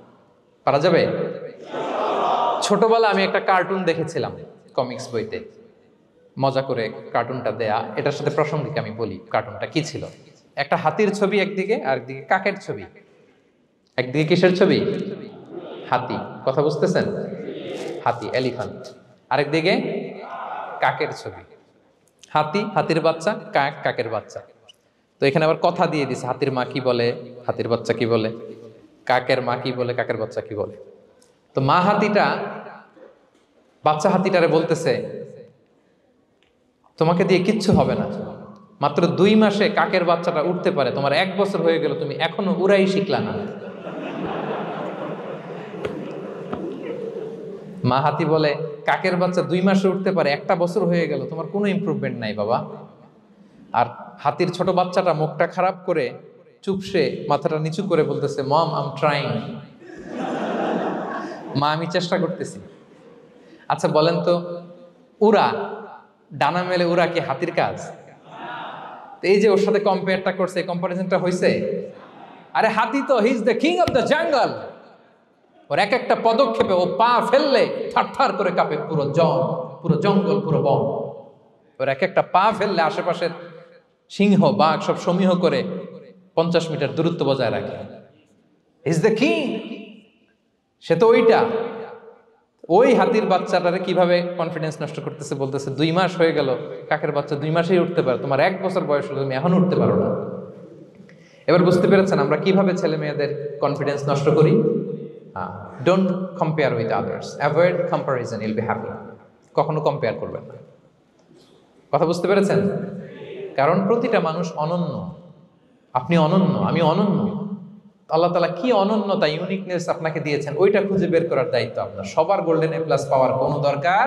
পারা যাবে? ছোটবেলা আমি একটা কার্টুন দেখেছিলাম কমিক্স বইতে, মজা করে কার্টুনটা দেয়া। এটার সাথে প্রাসঙ্গিক আমি বলি কার্টুনটা কি ছিল। একটা হাতির ছবি একদিকে, আর একদিকে কাকের ছবি। একদিকে কিসের ছবি? হাতি। কথা বুঝতেছেন? হাতি, এলিফ্যান্ট। আরেকদিকে কাকের ছবি। হাতি, হাতির বাচ্চা, কাক, কাকের বাচ্চা। তো এখানে আবার কথা দিয়ে দিছে, হাতির মা কি বলে, হাতির বাচ্চা কি বলে, কাকের মা কি বলে, কাকের বাচ্চা কি বলে। তো মা হাতিটা বাচ্চা হাতিটারে বলতেছে, তোমাকে দিয়ে কিচ্ছু হবে না, মাত্র 2 মাসে কাকের বাচ্চাটা উঠতে পারে, তোমার 1 বছর হয়ে গেল, তুমি এখনো উড়াই শিখলা না। মা হাতি বলে, কাকের বাচ্চা 2 মাসে উঠতে পারে, 1 বছর হয়ে গেল, তোমার কোনো ইমপ্রুভমেন্ট নাই বাবা। আর হাতির ছোট বাচ্চাটা মুখটা খারাপ করে চুপসে মাথাটা নিচু করে বলতেছে, মম আই এম ট্রাইং। মা আমি চেষ্টা করতেছি। আচ্ছা বলেন তো, উড়া, ডানা মেলে উড়া কি হাতির কাজ? এই যে ওর সাথে কম্পেয়ারটা করছে, কম্পারিজনটা হয়েছে। আরে হাতি তো he is the king of the jungle. ওর এক একটা পদক্ষেপে ও পা ফেললে থারথার করে কাঁপে পুরো জঙ্গল, পুরো বন। ওর এক একটা পা ফেললে আশেপাশের সিংহ, বাঘ সব সমীহ করে 50 মিটার দূরত্ব বজায় রাখে। Is the king. সে তো ওইটা। ওই হাতির বাচ্চাটারে কিভাবে কনফিডেন্স নষ্ট করতেছে, বলতেছে 2 মাস হয়ে গেল, কাকের বাচ্চা 2 মাসেই উঠতে পারে, তোমার 1 বছর বয়স হলো, তুমি এখন উঠতে পারো না। এবার বুঝতে পেরেছেন আমরা কিভাবে ছেলে মেয়েদের কনফিডেন্স নষ্ট করি? Don't compare with others, avoid comparison, Yule be happy. কখনো কম্পেয়ার করবেন না। কথা বুঝতে পেরেছেন? কারণ প্রতিটা মানুষ অনন্য। আপনি অনন্য, আমি অনন্য। আল্লাহ তাআলা কি অনন্যতা, ইউনিকনেস আপনাকে দিয়েছেন, ওইটা খুঁজে বের করার দায়িত্ব আপনার। সবার গোল্ডেন A+ পাওয়ার কোনো দরকার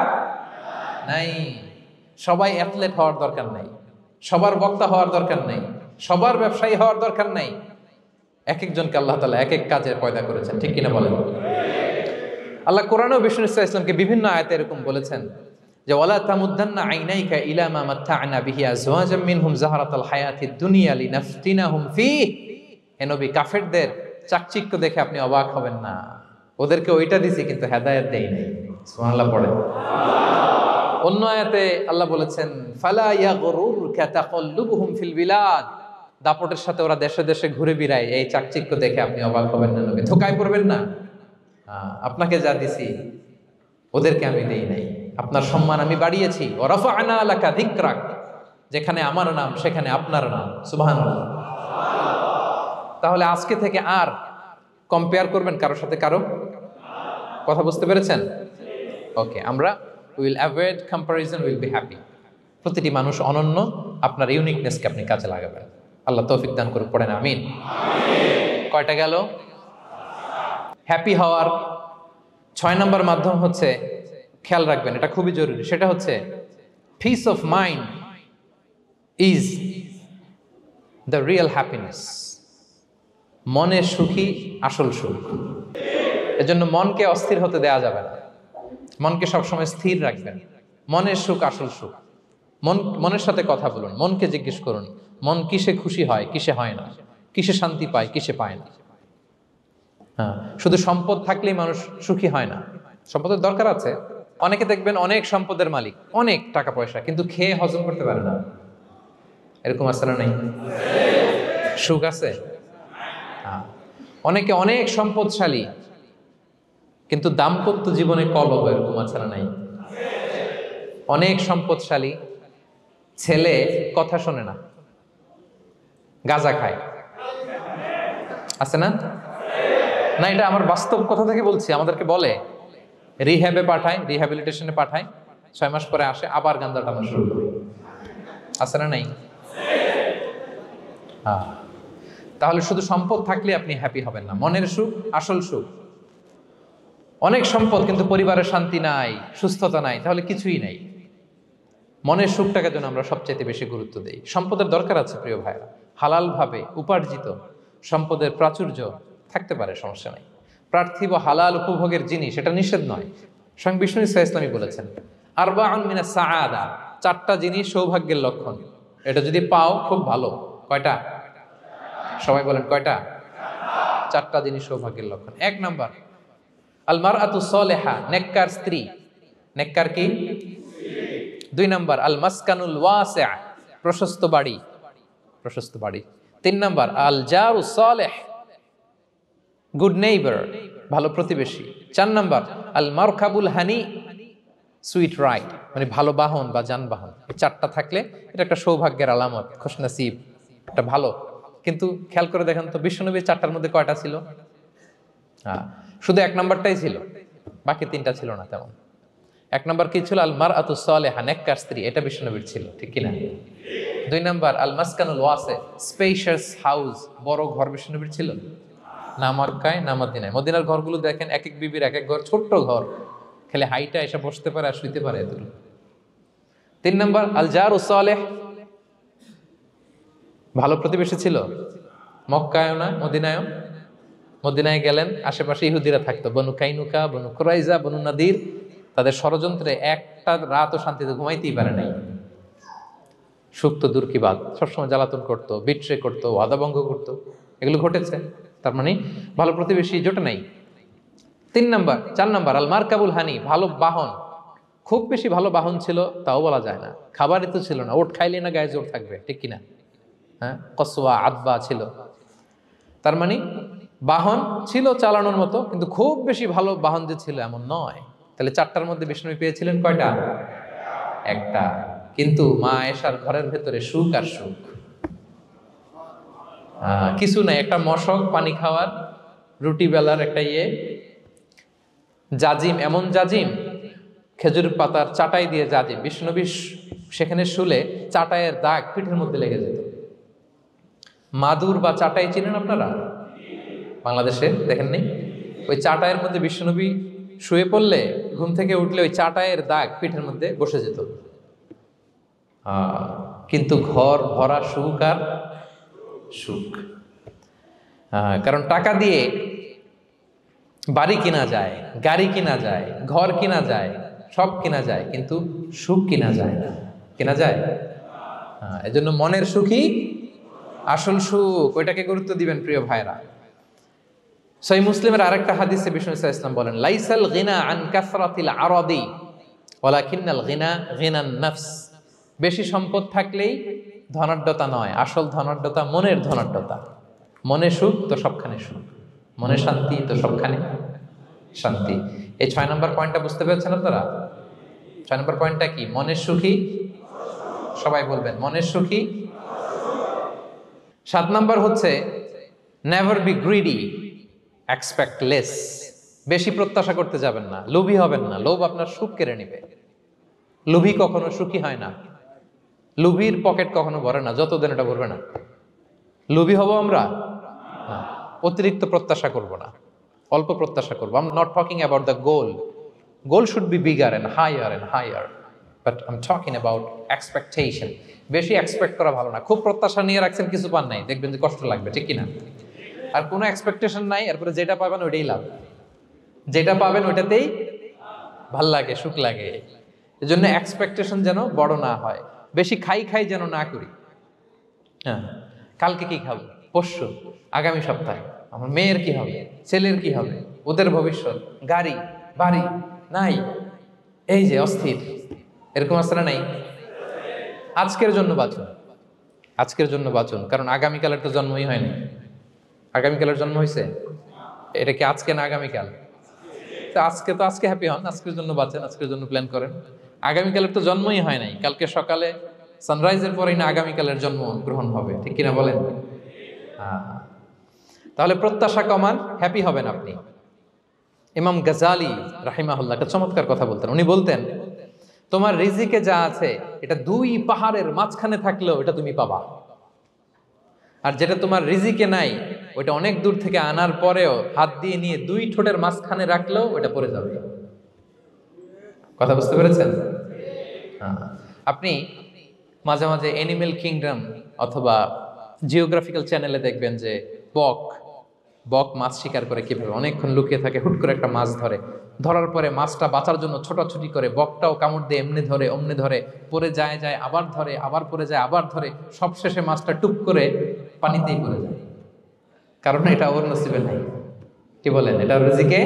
নাই। সবাই অ্যাথলেট হওয়ার দরকার নাই, সবার বক্তা হওয়ার দরকার নাই, সবার ব্যবসায়ী হওয়ার দরকার নাই। এক একজনকে আল্লাহ তাআলা এক এক কাজে পয়দা করেছেন, ঠিক কিনা বলেন? আল্লাহ কোরআনেও বিষ্ণু ইসলামকে বিভিন্ন আয়াতে এরকম বলেছেন যে ওয়ালা তামুদ্দান্না আইনাইকা ইলা মা মাত্তা'না বিহি আজওয়াজাম মিনহুম যাহরাতাল হায়াতিদ দুনিয়া লিনাফতিনাহুম ফীহ। হে নবী, কাফেরদের চাকচিক্য দেখে আপনি অবাক হবেন না। ওদেরকে ওইটা দিছি কিন্তু হেদায়েত দেই নাই। সুবহানাল্লাহ পড়েন। অন্য আয়াতে আল্লাহ বলেছেন ফালা ইয়াগরুরকা তাকাল্লুবুহুম ফিল বিলাদ। দাপটের সাথে ওরা দেশে দেশে ঘুরে বেড়ায়, এই চাকচিক্য দেখে আপনি অবাক হবেন না নবী, ধোঁকায় পড়বেন না। আপনাকে যা দিছি ওদেরকে আমি দেই নাই। আপনার সম্মান আমি বাড়িয়েছি। ওয়া রাফা'না লাকা যিকরাক, যেখানে আমার নাম সেখানে আপনার নাম। সুবহানাল্লাহ। তাহলে আজকে থেকে আর কম্পেয়ার করবেন কারোর সাথে কারো? কথা বুঝতে পেরেছেন? ওকে, আমরা will avoid comparison, will be happy. প্রতিটি মানুষ অনন্য, আপনার ইউনিকনেসকে আপনি কাজে লাগাবেন। আল্লাহ তৌফিক দান করুক, পড়েন আমিন। কয়টা গেল? হ্যাপি হওয়ার 6 নম্বর মাধ্যম হচ্ছে, খেয়াল রাখবেন এটা খুবই জরুরি, সেটা হচ্ছে piece of mind is the real happiness. মনের সুখী আসল সুখ। এজন্য মনকে অস্থির হতে দেয়া যাবে না, মনকে সবসময় স্থির রাখবেন। মনের সুখ আসল সুখ। মনের সাথে কথা বলুন, মনকে জিজ্ঞেস করুন মন কিসে খুশি হয়, কিসে হয় না, কিসে শান্তি পায়, কিসে পায় না। হ্যাঁ, শুধু সম্পদ থাকলেই মানুষ সুখী হয় না, সম্পদের দরকার আছে। অনেকে দেখবেন অনেক সম্পদের মালিক, অনেক টাকা পয়সা, কিন্তু খেয়ে হজম করতে পারে না। এরকম আছে না? নেই? সুখ আছে? অনেকে অনেক সম্পদশালী, কিন্তু দাম্পত্য জীবনে কলহ, এরকম আছে না? নাই? অনেক সম্পদশালী ছেলে কথা শোনে না, গাঁজা খায়, আছে না? না, এটা আমার বাস্তব কথা থেকে বলছি। আমাদেরকে বলে রিহ্যাবে পাঠায়, রিহ্যাবিলিটেশনে পাঠায়, 6 মাস পরে আসে আবার গাঁজা টানা শুরু করে। আছে না? নাই? তাহলে শুধু সম্পদ থাকলে আপনি হ্যাপি হবেন না। মনের সুখ আসল সুখ। অনেক সম্পদ কিন্তু পরিবারের শান্তি নাই, সুস্থতা নাই, তাহলে কিছুই নাই। মনের সুখটাকে যেন আমরা সবচাইতে বেশি গুরুত্ব দেই। সম্পদের দরকার আছে প্রিয় ভাইরা, হালাল ভাবে উপার্জিত সম্পদের প্রাচুর্য থাকতে পারে, সমস্যা নাই। পার্থিব হালাল উপভোগের জিনিস, এটা নিষেধ নয়। স্বয়ং বিষ্ণু ইসলামই বলেছেন আরবাউন মিনাস সাআদা, 4টা জিনিস সৌভাগ্যের লক্ষণ। এটা যদি পাও খুব ভালো। কয়টা? সবাই বলেন কয়টা? 4টা জিনিস সৌভাগ্যের লক্ষণ। 1 নাম্বার আল মারআতু সালেহা, নেককার স্ত্রী। নেককার কি? 2 নাম্বার আল মাসকানুল ওয়াসিআ, প্রশস্ত বাড়ি, প্রশস্ত বাড়ি। 3 নাম্বার আল জারু সালেহ, গুড নেইবার, ভালো প্রতিবেশী। 4 নাম্বার আল মারকাবুল হানি, সুইট রাইড, মানে ভালো বাহন বা যানবাহন। এই 4টা থাকলে এটা একটা সৌভাগ্যের আলামত, খুশনসিব, এটা ভালো। কিন্তু খেয়াল করে দেখেন তো বিশ্বনবীর 4টার মধ্যে কয়টা ছিল? শুধু 1 নাম্বারটাই ছিল, বাকি 3টা ছিল না তেমন। 1 নাম্বার কি ছিল? আল মারআতু সালেহা, নেককার স্ত্রী, এটা বিশ্বনবীর ছিল, ঠিক কিনা? 2 নাম্বার আল মাসকানুল ওয়াসি, স্পেশিয়াস হাউস, বড় ঘর, বিশ্বনবীর ছিল না মক্কায় না মদিনায়। মদিনার ঘরগুলো দেখেন এক এক বিবির এক এক ঘর, ছোট্ট ঘর, খালি হাইটা এসে বসতে পারে আর শুইতে পারে এতটুকু। 3 নাম্বার আল জারু সালেহ, ভালো প্রতিবেশী ছিল। মক্কায়ও না মদিনায়ও। মদিনায় গেলেন, আশেপাশে ইহুদিরা থাকতো, বনু কাইনুকা, বনু কুরাইজা, বনু নাদির। তাদের ষড়যন্ত্রে একটা রাতও শান্তিতে ঘুমাইতেই পারে নাই। সুখ তো দূর কি বাদ, সবসময় জ্বালাতন করতো, বিট্রে করতো, ওয়াদাভঙ্গ করতো, এগুলো ঘটেছে। তার মানে ভালো প্রতিবেশী জোটে নাই। 4 নাম্বার আল মারকাবুল হানি, ভালো বাহন। খুব বেশি ভালো বাহন ছিল তাও বলা যায় না, খাবারই তো ছিল না, ওট খাইলে না গায়ে জোর থাকবে, ঠিক কিনা? হ্যাঁ, কসওয়া আদবা ছিল। তার মানে বাহন ছিল চালানোর মতো, কিন্তু খুব বেশি ভালো বাহন যে ছিল এমন নয়। তাহলে 4টার মধ্যে বিষ্ণু পেয়েছিলেন কয়টা? 1টা। কিন্তু মা আয়েশার ঘরের ভেতরে সুখ আর সুখ, কিছু নাই। একটা মশক, পানি খাওয়ার, রুটি বেলার একটা জাজিম, এমন জাজিম, খেজুর পাতার চাটাই দিয়ে জাজিম। বিষ্ণুনবী সেখানে শুলে চাটাইয়ের দাগ পিঠের মধ্যে লেগে যেত। মাদুর বা চাটাই চিনেন আপনারা? বাংলাদেশে দেখেননি? ওই চাটাইয়ের মধ্যে বিশ্বনবী শুয়ে পড়লে ঘুম থেকে উঠলে ওই চাটাইয়ের দাগ পিঠের মধ্যে বসে যেত। কিন্তু ঘর ভরা সুখ আর সুখ। কারণ টাকা দিয়ে বাড়ি কিনা যায়, গাড়ি কিনা যায়, ঘর কিনা যায়, সব কিনা যায়, কিন্তু সুখ কিনা যায় না। কিনা যায়? এজন্য মনের সুখই আসল সুখ, ওইটাকে গুরুত্ব দিবেন প্রিয় ভাইরা। সহিহ মুসলিমের আরেকটা হাদিসে বিষ্ণু ইসলাম বলেন, লাইসাল গিনা আন কাসরাতিল আরাদি ওয়ালাকিন্নাল গিনা গিনান নাফস। বেশি সম্পদ থাকলেই ধনাঢ্যতা নয়, আসল ধনাঢ্যতা মনের ধনাঢ্যতা। মনে সুখ তো সবখানে সুখ, মনে শান্তি তো সবখানে শান্তি। এই 6 নম্বর পয়েন্টটা বুঝতে পেরেছেন আপনারা? 6 নম্বর পয়েন্টটা কি? মনের সুখী, সবাই বলবেন মনের সুখী। 7 নম্বর হচ্ছে never be greedy, expect less, বেশি প্রত্যাশা করতে যাবেন না, লোভী হবেন না, লোভ আপনার সুখ কেড়ে নেবে। লোভী কখনো সুখী হয় না, লোভীর পকেট কখনো ভরে না যতদিন এটা ভরবে না। লোভী হব আমরা না, অতিরিক্ত প্রত্যাশা করব না, অল্প প্রত্যাশা করবো। I am not talking about the goal, goal should be bigger and higher, but I am talking about expectation. বেশি এক্সপেক্ট করা ভালো না। খুব প্রত্যাশা নিয়ে রাখছেন, কিছু পান নাই, দেখবেন যে কষ্ট লাগবে, ঠিক কিনা? আর কোনো এক্সপেকটেশন নাই, এরপরে যেটা পাবেন ওইটাই লাভ, যেটা পাবেন ওইটাতেই ভাল লাগে, সুখ লাগে। এই জন্য এক্সপেকটেশন যেন বড় না হয়, বেশি খাই যেন না করি। হ্যাঁ, কালকে কি খাবো, পরশু, আগামী সপ্তাহে আমার মেয়ের কি হবে, ছেলের কি হবে, ওদের ভবিষ্যৎ, গাড়ি বাড়ি নাই, এই যে অস্থির, এরকম আসলে নাই। আজকের জন্য বাঁচুন, আজকের জন্য বাঁচুন, কারণ আগামীকালের তো জন্মই হয়নি। আগামীকালের জন্ম হয়েছে, এটা কি আজকে না আগামীকাল? তো আজকে হ্যাপি হন, আজকের জন্য বাঁচেন, আজকের জন্য প্ল্যান করেন। আগামীকালের তো জন্মই হয় নাই, কালকে সকালে সানরাইজের পরেই না আগামীকালের জন্ম গ্রহণ হবে, ঠিক কিনা বলেন? তাহলে প্রত্যাশা কমান, হ্যাপি হবেন আপনি। ইমাম গাজালি রাহিমাহুল্লাহ একটা চমৎকার কথা বলতেন। উনি বলতেন, তোমার রিজিকে যা আছে এটা 2 পাহাড়ের মাঝখানে থাকলেও এটা তুমি পাবা, আর যেটা তোমার রিজিকে নাই ওইটা অনেক দূর থেকে আনার পরেও হাত দিয়ে নিয়ে 2 ঠোঁটের মাঝখানে রাখলেও ওটা পড়ে যাবে। কথা বুঝতে পেরেছেন? আপনি মাঝে মাঝে অ্যানিমেল কিংডম অথবা জিওগ্রাফিক্যাল চ্যানেলে দেখবেন যে বক মাছ শিকার করে কিভাবে অনেকক্ষণ লুকিয়ে থাকে, হুট করে একটা মাছ ধরে, ধরার পরে মাছটা বাঁচার জন্য ছোটাছুটি করে, বকটাও কামড় দিয়ে এমনি ধরে অমনি ধরে, পরে যায় আবার ধরে, আবার পরে যায় আবার ধরে, সবশেষে মাছটা টুপ করে পানিতেই পড়ে যায়, কারণ এটা ওর নসিবে নাই। কি বলেন? এটা রিজিকে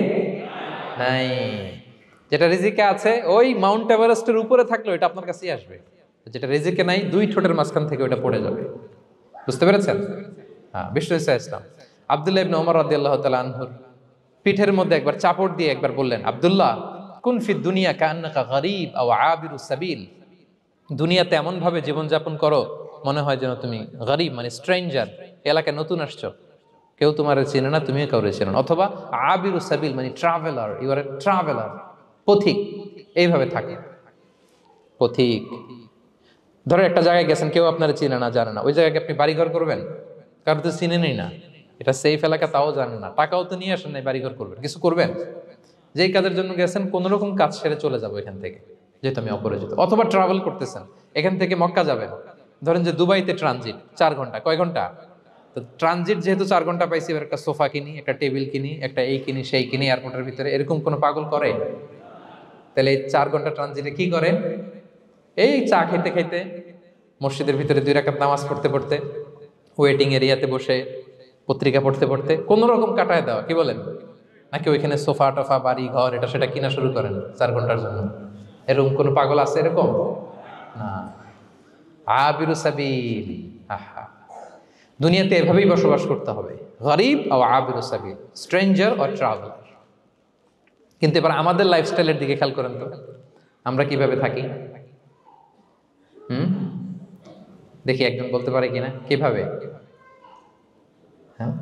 নাই। যেটা রিজিকে আছে ওই মাউন্ট এভারেস্টের উপরে থাকলে এটা আপনার কাছেই আসবে, যেটা রিজিকে নাই 2 ঠোঁটের মাঝখান থেকে ওটা পড়ে যাবে। বুঝতে পেরেছেন? হ্যাঁ, বিষ্ণু ঈসা ইসলাম আব্দুল্লাহ ইবনে ওমর রাদিয়াল্লাহু তাআলা আনহুর পিঠের মধ্যে একবার চাপড় দিয়ে একবার বললেন, আব্দুল্লাহ, কুন ফি দুনিয়া কান্নাকা গরীব আও আবিরুস সাবিল। দুনিয়াতে এমন ভাবে জীবনযাপন করো মনে হয় যেন তুমি গরীব, মানে স্ট্রেঞ্জার, এলাকায় নতুন আসছো, কেউ তোমার চেনে না, তুমিও কাউরে চেনো না। অথবা আবিরুস সাবিল মানে traveller, you are a traveller, পথিক। এইভাবে থাকে পথিক। ধরো একটা জায়গায় গেছেন, কেউ আপনারা চিনে না, জানে না, ওই জায়গায় আপনি বাড়িঘর করবেন? কারণ তো চিনেনই না, এটা সেফ এলাকা তাও জানেন না, টাকাও তো নিয়ে আসেন নাই, বাড়িঘর করবেন, কিছু করবেন? যেই কাজের জন্য গেছেন কোন রকম কাজ সেরে চলে যাবো এখান থেকে, যেহেতু আমি অপরিচিত। অথবা ট্রাভেল করতেছেন, এখান থেকে মক্কা যাবেন, ধরেন যে দুবাইতে ট্রানজিট 4 ঘন্টা, কয় ঘন্টা? তো ট্রানজিট যেহেতু 4 ঘন্টা পাইছি, এবার একটা সোফা কিনি, একটা টেবিল কিনি, একটা এই কিনি সেই কিনি এয়ারপোর্টের ভিতরে, এরকম কোনো পাগল করে? তাহলে এই 4 ঘন্টা ট্রানজিটে কি করেন? এই চা খেতে খেতে, মসজিদের ভিতরে 2 রাকাত নামাজ পড়তে পড়তে, ওয়েটিং এরিয়াতে বসে পত্রিকা পড়তে পড়তে কোন রকম কাটায় দেওয়া। কি বলেন? নাকি ওইখানে সোফা টোফা বাড়ি ঘর এটা সেটা কিনা শুরু করেন 4 ঘন্টার জন্য? এরকম কোন পাগল আছে এরকম? না। আবিরু সাবিল, আহা, দুনিয়াতে এভাবেই বসবাস করতে হবে, গরিব আর আবিরু সাবিল, স্ট্রেঞ্জার অর ট্রাভেলার। কিন্তু এবার আমাদের লাইফস্টাইলের দিকে খেয়াল করেন তো, আমরা কিভাবে থাকি? দেখি একজন বলতে পারে কিনা কিভাবে? হ্যাঁ,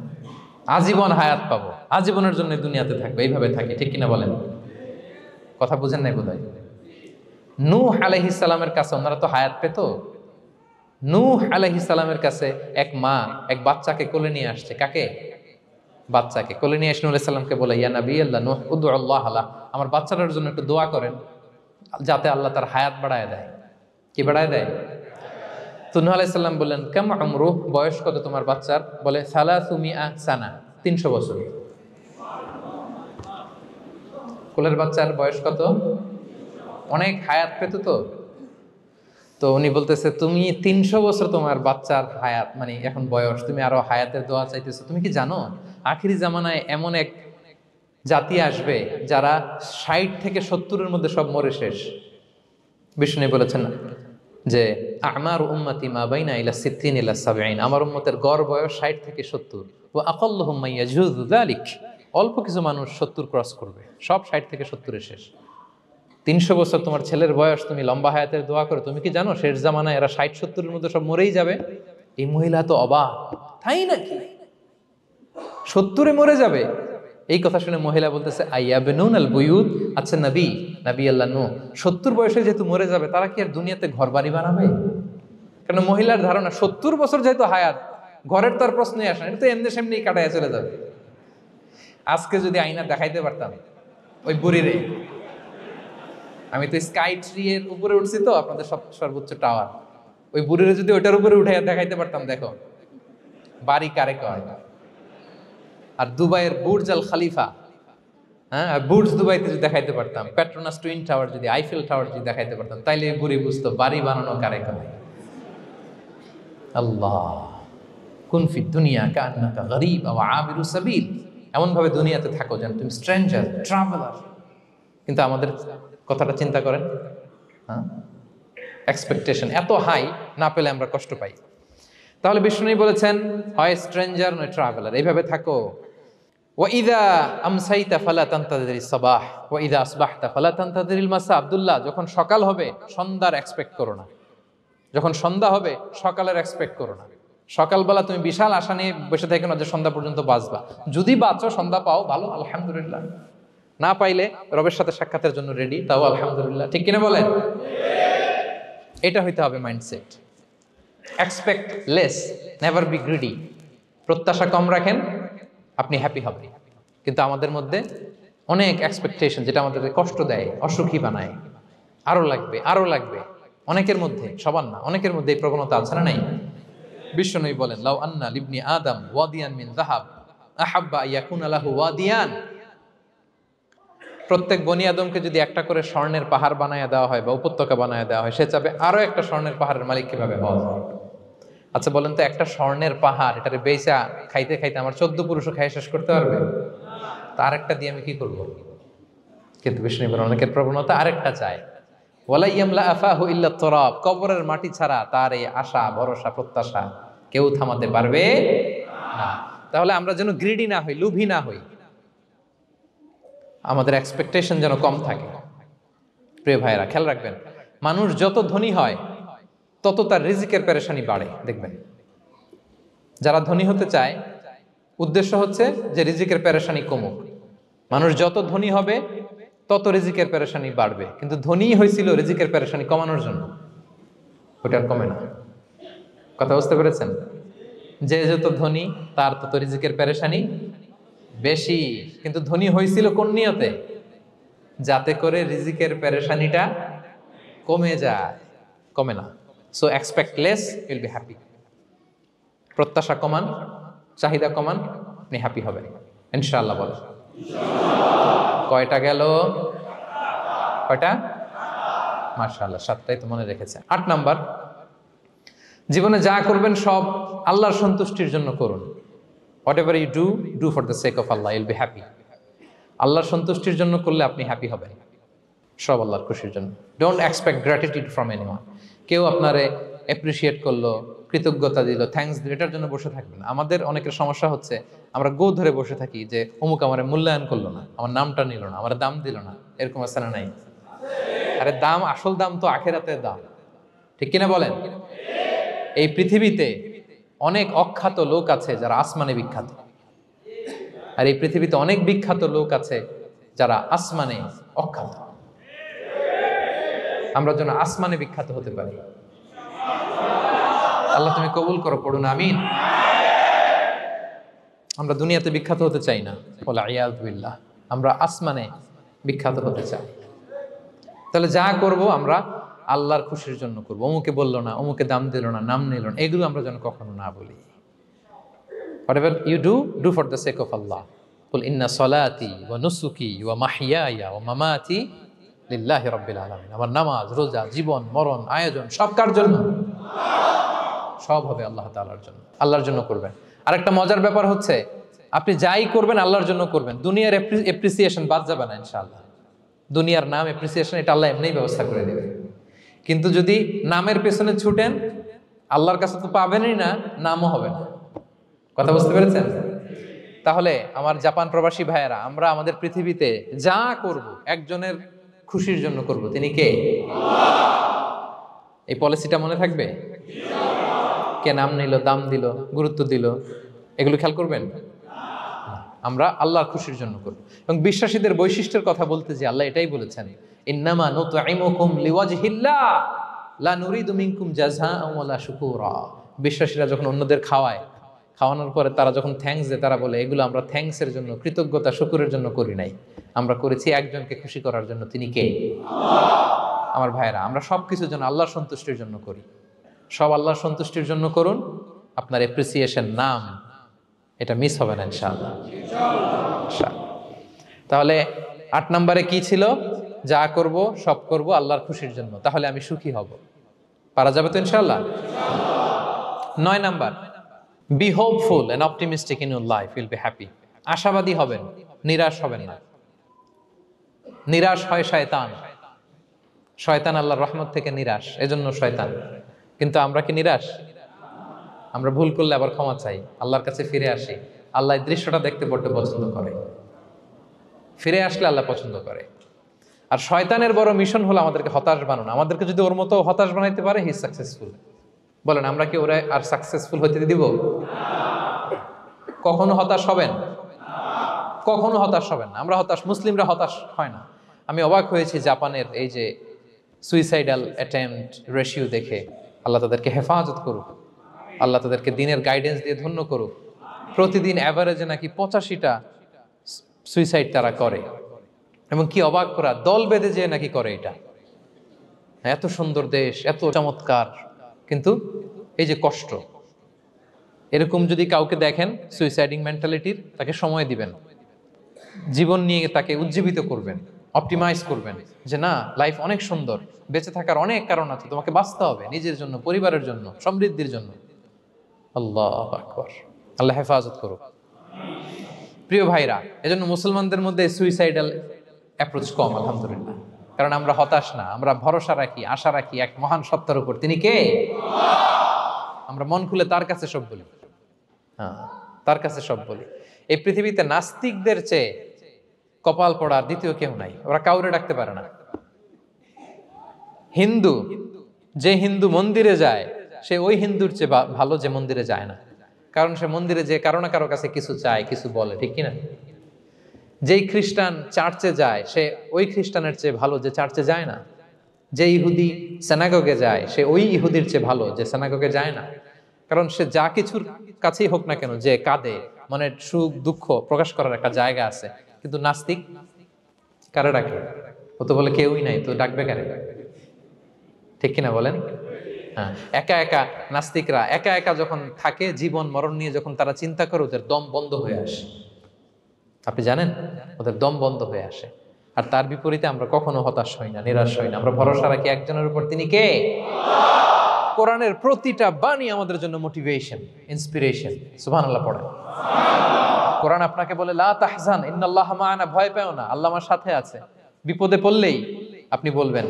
আজীবন হায়াত পাবো, আজীবনের জন্য দুনিয়াতে থাকবো, এইভাবে থাকি, ঠিক কিনা বলেন? কথা বুঝেন নাই বোধহয়। নূহ আলাইহিস সালামের কাছে ওনারা তো হায়াত পেত। নূহ আলাইহিস সালামের কাছে এক মা এক বাচ্চাকে কোলে নিয়ে আসছে। কাকে? বাচ্চাকে কোলে নিয়ে এসে নূহ আলাইহিস সালামকে বলে, ইয়া নবী আল্লাহ নূহ উদউ আল্লাহ আলা, আমার বাচ্চাটার জন্য একটু দোয়া করেন যাতে আল্লাহ তার হায়াত বাড়ায় দেয়। কি বাড়ায় দেয়? তো নূহ আলাইহিস সালাম বললেন, কাম আমরুহ, বয়স কত তোমার বাচ্চার? বলে 300 সানা, 300 বছর। কোলের বাচ্চার বয়স কত? অনেক হায়াত পেত তো। তো উনি বলতেছে, তুমি 300 বছর তোমার বাচ্চার হায়াত, মানে এখন বয়স, তুমি আরো হায়াতের দোয়া চাইতেছো। তুমি কি জানো আখিরি জামানায় এমন এক জাতি আসবে যারা 60 থেকে 70-এর মধ্যে সব মরে শেষ। বিষ্ণু বলেছেন যে আমার উম্মতি মা বাইনা ইলা 60 ইলা 70, আমার উম্মতের গড় বয়স 60 থেকে 70। ওয়া আকাল্লুহুম মাইয়াজুযু যালিক, অল্প কিছু মানুষ 70 ক্রস করবে, সব 60 থেকে 70-এ শেষ। 300 বছর তোমার ছেলের বয়স, তুমি লম্বা হায়াতের দোয়া করো, তুমি কি জানো শেষ জামানায় এরা 60-70-এর মধ্যে সব মরেই যাবে? এই মহিলা তো অবাক, তাই নাকি 70-এ মরে যাবে? এই কথা শুনে মহিলা বলতেছে আইয়াবনুন আল বুয়ুত, আচ্ছা নবী, নবী আল্লাহ নূহ 70 বয়সে যেহেতু মরে যাবে, তারা কি আর দুনিয়াতে ঘর বাড়ি বানাবে? কারণ মহিলার ধারণা 70 বছর যেহেতু হায়াত, ঘরের তো আর প্রশ্নই আসে না, এটা তো এমনি সেমনি কাটায় চলে যাবে। আজকে যদি আয়না দেখাইতে পারতাম ওই বুড়িরে, আমি তো স্কাই ট্রি এর উপরে উঠছি, তো আপনাদের সর্বোচ্চ টাওয়ার, ওই বুড়িরে যদি ওইটার উপরে উঠে দেখাইতে পারতাম, দেখো বাড়ি কারে কয়। আর দুবাইয়ের বুর্জ আল খালিফা, হ্যাঁ, আর বুর্জ দুবাইতে যদি দেখাইতে পারতাম, পেট্রোনাস টুইন টাওয়ার যদি, আইফেল টাওয়ার যদি দেখাইতে পারতাম, তাইলে এই বুড়ি বুঝতো বাড়ি বানানো কারে কয়। আল্লাহ, কুন ফি দুনিয়া কান্নাকা গরীব আও আবিরু সাবিল, এমন ভাবে দুনিয়াতে থাকো যেন তুমি স্ট্রেঞ্জার, ট্রাভেলার। কিন্তু আমাদের কথাটা চিন্তা করেন, হ্যাঁ, এক্সপেকটেশন এত হাই, না পেলে আমরা কষ্ট পাই। তাহলে বিষ্ণু বলেছেন হয় স্ট্রেঞ্জার নয় ট্রাভেলার, এইভাবে থাকো। ওয়াইদা আমসাইতা ফালা তানতাযিরিস সাবাহ ওয়াইদা আসবাহতা ফালা তানতাযিরিল মাসা। আব্দুল্লাহ, যখন সকাল হবে সন্ধ্যার এক্সপেক্ট করো না, যখন সন্ধ্যা হবে সকালের এক্সপেক্ট করো না। সকালবেলা তুমি বিশাল আশা নিয়ে বসে থেকো না যে সন্ধ্যা পর্যন্ত বাঁচবা। যদি বাঁচো, সন্ধ্যা পাও, ভালো, আলহামদুলিল্লাহ। না পাইলে রবের সাথে সাক্ষাতের জন্য রেডি, তাও আলহামদুলিল্লাহ। ঠিক কিনা বলেন? এটা হইতে হবে mindset. Expect less, never be greedy. প্রত্যাশা কম রাখেন, আপনি হ্যাপি হবেন। কিন্তু আমাদের মধ্যে অনেক এক্সপেকটেশন, যেটা আমাদের কষ্ট দেয়, অসুখী বানায়, আরো লাগবে, আরো লাগবে। অনেকের মধ্যে, সবার না, অনেকের মধ্যে এই প্রবণতা আছে না নাই? বিশ্বনবী বলেন, লাউ আন্না লিবনি আদম ওয়াদিয়ান মিন যাহাব আহাব্বা ইয়াকুনা লাহু ওয়াদিয়ান। প্রত্যেক বনি আদমকে যদি একটা করে স্বর্ণের পাহাড় বানায় দেওয়া হয় বা উপত্যকা বানায় দেওয়া হয়, সে চাবে আরো একটা স্বর্ণের পাহাড়ের মালিক কিভাবে হওয়া যায়। আচ্ছা বলেন তো, একটা স্বর্ণের পাহাড়, এটারে বেচা খাইতে খাইতে আমার 14 পুরুষও খাই শেষ করতে পারবে? তা আরেকটা দিয়ে আমি কি করবো? কিন্তু বিষ্ণু বলেন, অনেকের প্রবণতা আরেকটা চায়। ওয়ালা ইয়ামলা আফাহু ইল্লা তুরাব, কবরের মাটি ছাড়া তার এই আশা, ভরসা, প্রত্যাশা কেউ থামাতে পারবে না। তাহলে আমরা যেন গ্রিডি না হই, লোভী না হই, আমাদের এক্সপেকটেশন যেন কম থাকে। প্রিয় ভাইয়েরা, খেয়াল রাখবেন, মানুষ যত ধনী হয় তত তার রিজিকের পেরেশানি বাড়ে। দেখবেন, যারা ধনী হতে চায় উদ্দেশ্য হচ্ছে যে রিজিকের পেরেশানি কমুক। মানুষ যত ধনী হবে তত রিজিকের পেরেশানি বাড়বে, কিন্তু ধনী হয়েছিল রিজিকের পেরেশানি কমানোর জন্য, ওটা আর কমে না। কথা বুঝতে পেরেছেন? যে যত ধনী তার তত রিজিকের পেরেশানি বেশি, কিন্তু ধনী হয়েছিল কোন নিয়তে? যাতে করে রিজিকের পেরেশানিটা কমে যায়, কমে না। So expect less, will be happy. প্রত্যাশা কমান, চাহিদা কমান, আপনি হ্যাপি হবেন ইনশাআল্লাহ। বলে কয়টা গেল? কয়টা? মাশাআল্লাহ, 7টাই তো মনে রেখেছেন। 8 নাম্বার, জীবনে যা করবেন সব আল্লাহর সন্তুষ্টির জন্য করুন। Whatever you do, do for the sake of Allah, you'll be happy. আল্লাহর সন্তুষ্টির জন্য করলে আপনি হ্যাপি হবেন, সব আল্লাহর খুশির জন্য। Don't expect gratitude from anyone. কেউ আপনারে অ্যাপ্রিশিয়েট করলো, কৃতজ্ঞতা দিল, থ্যাঙ্কস দিল, এটার জন্য বসে থাকবেন। আমাদের অনেকের সমস্যা হচ্ছে, আমরা গো ধরে বসে থাকি যে অমুক আমার মূল্যায়ন করলো না, আমার নামটা নিল না, আমার দাম দিল না। এরকম আছে না নাই? আরে দাম, আসল দাম তো আখিরাতের দাম। ঠিক কিনা বলেন? এই পৃথিবীতে অনেক অখ্যাত লোক আছে যারা আসমানে বিখ্যাত, আর এই পৃথিবীতে অনেক বিখ্যাত লোক আছে যারা আসমানে অখ্যাত। আমরা যেন আসমানে বিখ্যাত হতে পারি। আল্লাহ তুমি কবুল করো, পড়ুন আমিন। আমরা দুনিয়াতে বিখ্যাত হতে চাই না, বলে আয়াযু বিল্লাহ, আমরা আসমানে বিখ্যাত হতে চাই। তাহলে যা করব আমরা আল্লাহর খুশির জন্য করবো। অমুকে বললো না, অমুকে দাম দিল না, নাম নিল না, এগুলো আমরা যেন কখনো না বলি। Whatever you do, do for the sake of Allah. Qul inna salati wa nusuki wa mahyaya wa mamati lillahi rabbil alamin. আমার নামাজ, রোজা, জীবন, মরণ, আয়োজন সব কার জন্য? সব হবে আল্লাহ তাআলার জন্য। আল্লাহর জন্য করবেন। আরেকটা মজার ব্যাপার হচ্ছে, আপনি যাই করবেন আল্লাহর জন্য করবেন। দুনিয়ার এপ্রিসিয়েশন বাদ যাবে না ইনশাআল্লাহ। দুনিয়ার নাম, এপ্রিসিয়েশন, এটা আল্লাহ এমনিই ব্যবস্থা করে দেবে। কিন্তু যদি নামের পেছনে ছুটেন, আল্লাহর কাছে তো পাবেনই না, নামও হবে না। কথা বুঝতে পেরেছেন? তাহলে আমার জাপান প্রবাসী ভাইয়েরা, আমরা আমাদের পৃথিবীতে যা করব একজনের খুশির জন্য করব। তিনি কে? এই পলিসিটা মনে থাকবে? কে নাম নিল, দাম দিল, গুরুত্ব দিল, এগুলো খেয়াল করবেন? আমরা আল্লাহর খুশির জন্য করব। এবং বিশ্বাসীদের বৈশিষ্ট্যের কথা বলতে যে আল্লাহ এটাই বলেছেন, ইন্নামা নুতঈমুকুম লিওয়াজহিল্লাহ লা নুরিদু মিনকুম জাযাআন ওয়ালা শুকুরা। বিশ্বাসীরা যখন অন্যদের খাওয়ানোর পরে তারা যখন থ্যাঙ্কস দেয়, তারা বলে এগুলো আমরা থ্যাঙ্কসের জন্য, কৃতজ্ঞতা শুকরের জন্য করি নাই, আমরা করেছি একজনকে খুশি করার জন্য। তিনি কে? আমার ভাইয়েরা, আমরা সব কিছুর জন্য আল্লাহর সন্তুষ্টির জন্য করি। সব আল্লাহর সন্তুষ্টির জন্য করুন। আপনার এপ্রিসিয়েশন, নাম, এটা মিস হবে না ইনশাআল্লাহ। তাহলে 8 নম্বরে কি ছিল? যা করব সব করব আল্লাহর খুশির জন্য, তাহলে আমি সুখী হব। পারা যাবে তো ইনশাআল্লাহ? 9 number, be hopeful and optimistic in your life, will be happy. আশাবাদী হবেন, নিরাশ হবেন না। নিরাশ হয় শয়তান। শয়তান আল্লাহর রহমত থেকে নিরাশ, এজন্য শয়তান। কিন্তু আমরা কি নিরাশ? আমরা ভুল করলে আবার ক্ষমা চাই, আল্লাহর কাছে ফিরে আসি। আল্লাহ এই দৃশ্যটা দেখতে বড্ড পছন্দ করে। ফিরে আসলে আল্লাহ পছন্দ করে। আর শয়তানের বড় মিশন হলো আমাদেরকে হতাশ বানানো। আমাদেরকে যদি ওর মতো হতাশ বানাইতে পারে, হি ইজ সাকসেসফুল। বলেন, আমরা কি ওরা আর সাকসেসফুল হতে দিব? কখনো হতাশ হবেন? কখনো হতাশ হবেন না। আমরা হতাশ, মুসলিমরা হতাশ হয় না। আমি অবাক হয়েছি জাপানের এই যে সুইসাইডাল অ্যাটেম্পট রেশিও দেখে। আল্লাহ তাদেরকে হেফাজত করুক, আল্লাহ তাদেরকে দিনের গাইডেন্স দিয়ে ধন্য করুক। প্রতিদিন অ্যাভারেজে নাকি 85টা সুইসাইড তারা করে। এবং কি অবাক করা, দল বেঁধে যেয়ে নাকি করে এটা। এত সুন্দর দেশ, এত চমৎকার, কিন্তু এই যে কষ্ট। এরকম যদি কাউকে দেখেন সুইসাইডিং মেন্টালিটির, তাকে সময় দিবেন, জীবন নিয়ে তাকে উজ্জীবিত করবেন, অপটিমাইজ করবেন যে না, লাইফ অনেক সুন্দর, বেঁচে থাকার অনেক কারণ আছে, তোমাকে বাঁচতে হবে নিজের জন্য, পরিবারের জন্য, সমৃদ্ধির জন্য। আল্লাহু আকবার। আল্লাহ হেফাজত করুক। প্রিয় ভাইরা, এজন্য মুসলমানদের মধ্যে সুইসাইডাল অ্যাপ্রোচ কম, আলহামদুলিল্লাহ। কারণ আমরা হতাশ না, আমরা ভরসা রাখি, আশা রাখি এক মহান সত্তার উপর। তিনি কে? আমরা মন খুলে তার কাছে সব বলি। হ্যাঁ, তার কাছে সব বলি। এই পৃথিবীতে নাস্তিকদের চেয়ে কপাল পড়ার দ্বিতীয় কেউ নাই। ওরা কাউরে ডাকতে পারে না। হিন্দু, যে হিন্দু মন্দিরে যায়, সে ওই হিন্দুর চেয়ে ভালো যে মন্দিরে যায় না। কারণ সে মন্দিরে যে কারো না কারো কাছে কিছু চায়, কিছু বলে, ঠিক কিনা? যেই খ্রিস্টান চার্চে যায়, সে ওই খ্রিস্টানের চেয়ে ভালো যে চার্চে যায় না। যে ইহুদি সেনাগগে যায়, সে ওই ইহুদির চেয়ে ভালো যে সেনাগগে যায় না। কারণ সে যা কিছুর কাছেই হোক না কেন, যে কাঁদে, মনের সুখ দুঃখ প্রকাশ করার একটা জায়গা আছে। কিন্তু নাস্তিক কারে ডাকে? ও তো বলে কেউই নাই, তো ডাকবে কারে? ঠিক কিনা বলেন? হ্যাঁ, একা একা নাস্তিকরা একা একা যখন থাকে, জীবন মরণ নিয়ে যখন তারা চিন্তা করে, ওদের দম বন্ধ হয়ে আসে। আপনি জানেন, ওদের দম বন্ধ হয়ে আসে। আর তার বিপরীতে আমরা কখনো হতাশ হই না, নিরাশ হই না। আমরা ভরসা রাখি একজনের উপর, তিনি কে? কোরআনের প্রতিটা বাণী আমাদের জন্য মোটিভেশন, ইন্সপিরেশন। সুবহানাল্লাহ পড়েন। কোরআন আপনাকে বলে লা তাহজান ইন্নাল্লাহা মা'ানা, ভয় পেও না, আল্লাহ আমার সাথে আছে। বিপদে পড়লেই আপনি বলবেন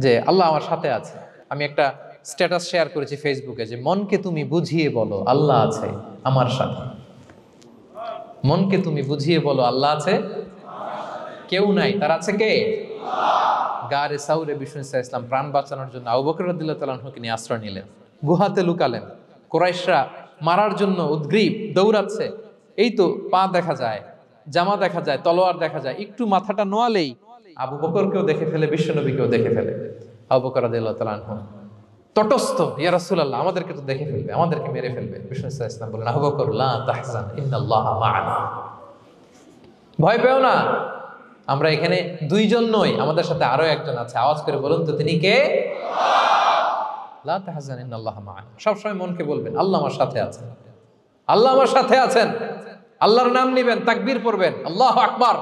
যে আল্লাহ আমার সাথে আছে। আমি একটা স্ট্যাটাস শেয়ার করেছি ফেসবুকে যে মনকে তুমি বুঝিয়ে বলো আল্লাহ আছে আমার সাথে। মনকে তুমি বুঝিয়ে বলো আল্লাহ আছে, কেউ নাই, তার আছে কে? গারে সাউরে বিষ্ণু ইসলাম প্রাণ বাঁচানোর জন্য আবু বকর রাদিয়াল্লাহু তাআলা আনহুকে নিয়ে আশ্রয় নিলেন, গুহাতে লুকালেন। কুরাইশরা মারার জন্য উদ্গ্রীব, দৌড়াচ্ছে। এই তো পা দেখা যায়, জামা দেখা যায়, তলোয়ার দেখা যায়। একটু মাথাটা নোয়ালেই আবু বকরকেও দেখে ফেলে, বিশ্বনবীকেও দেখে ফেলে। আবু বকর রাদিয়াল্লাহু তাআলা আনহু তটস্থ, ইয়া রাসূলুল্লাহ, আমাদেরকে তো দেখে ফেলবে, আমাদেরকে মেরে ফেলবে। বিষ্ণু ইসলাম বললেন, আবু বকর লা তাহজান ইন্নাল্লাহা মা'ানা, ভয় পেও না, আমরা এখানে দুইজন নই, আমাদের সাথে আরো একজন আছে। আওয়াজ করে বলুন তো, তিনি কে? লা তাহজান ইন্নাল্লাহা মা'ানা। সবসময় মনকে বলবেন আল্লাহ আমার সাথে আছেন, আল্লাহ আমার সাথে আছেন। আল্লাহর নাম নিবেন, তাকবীর পড়বেন, আল্লাহু আকবার।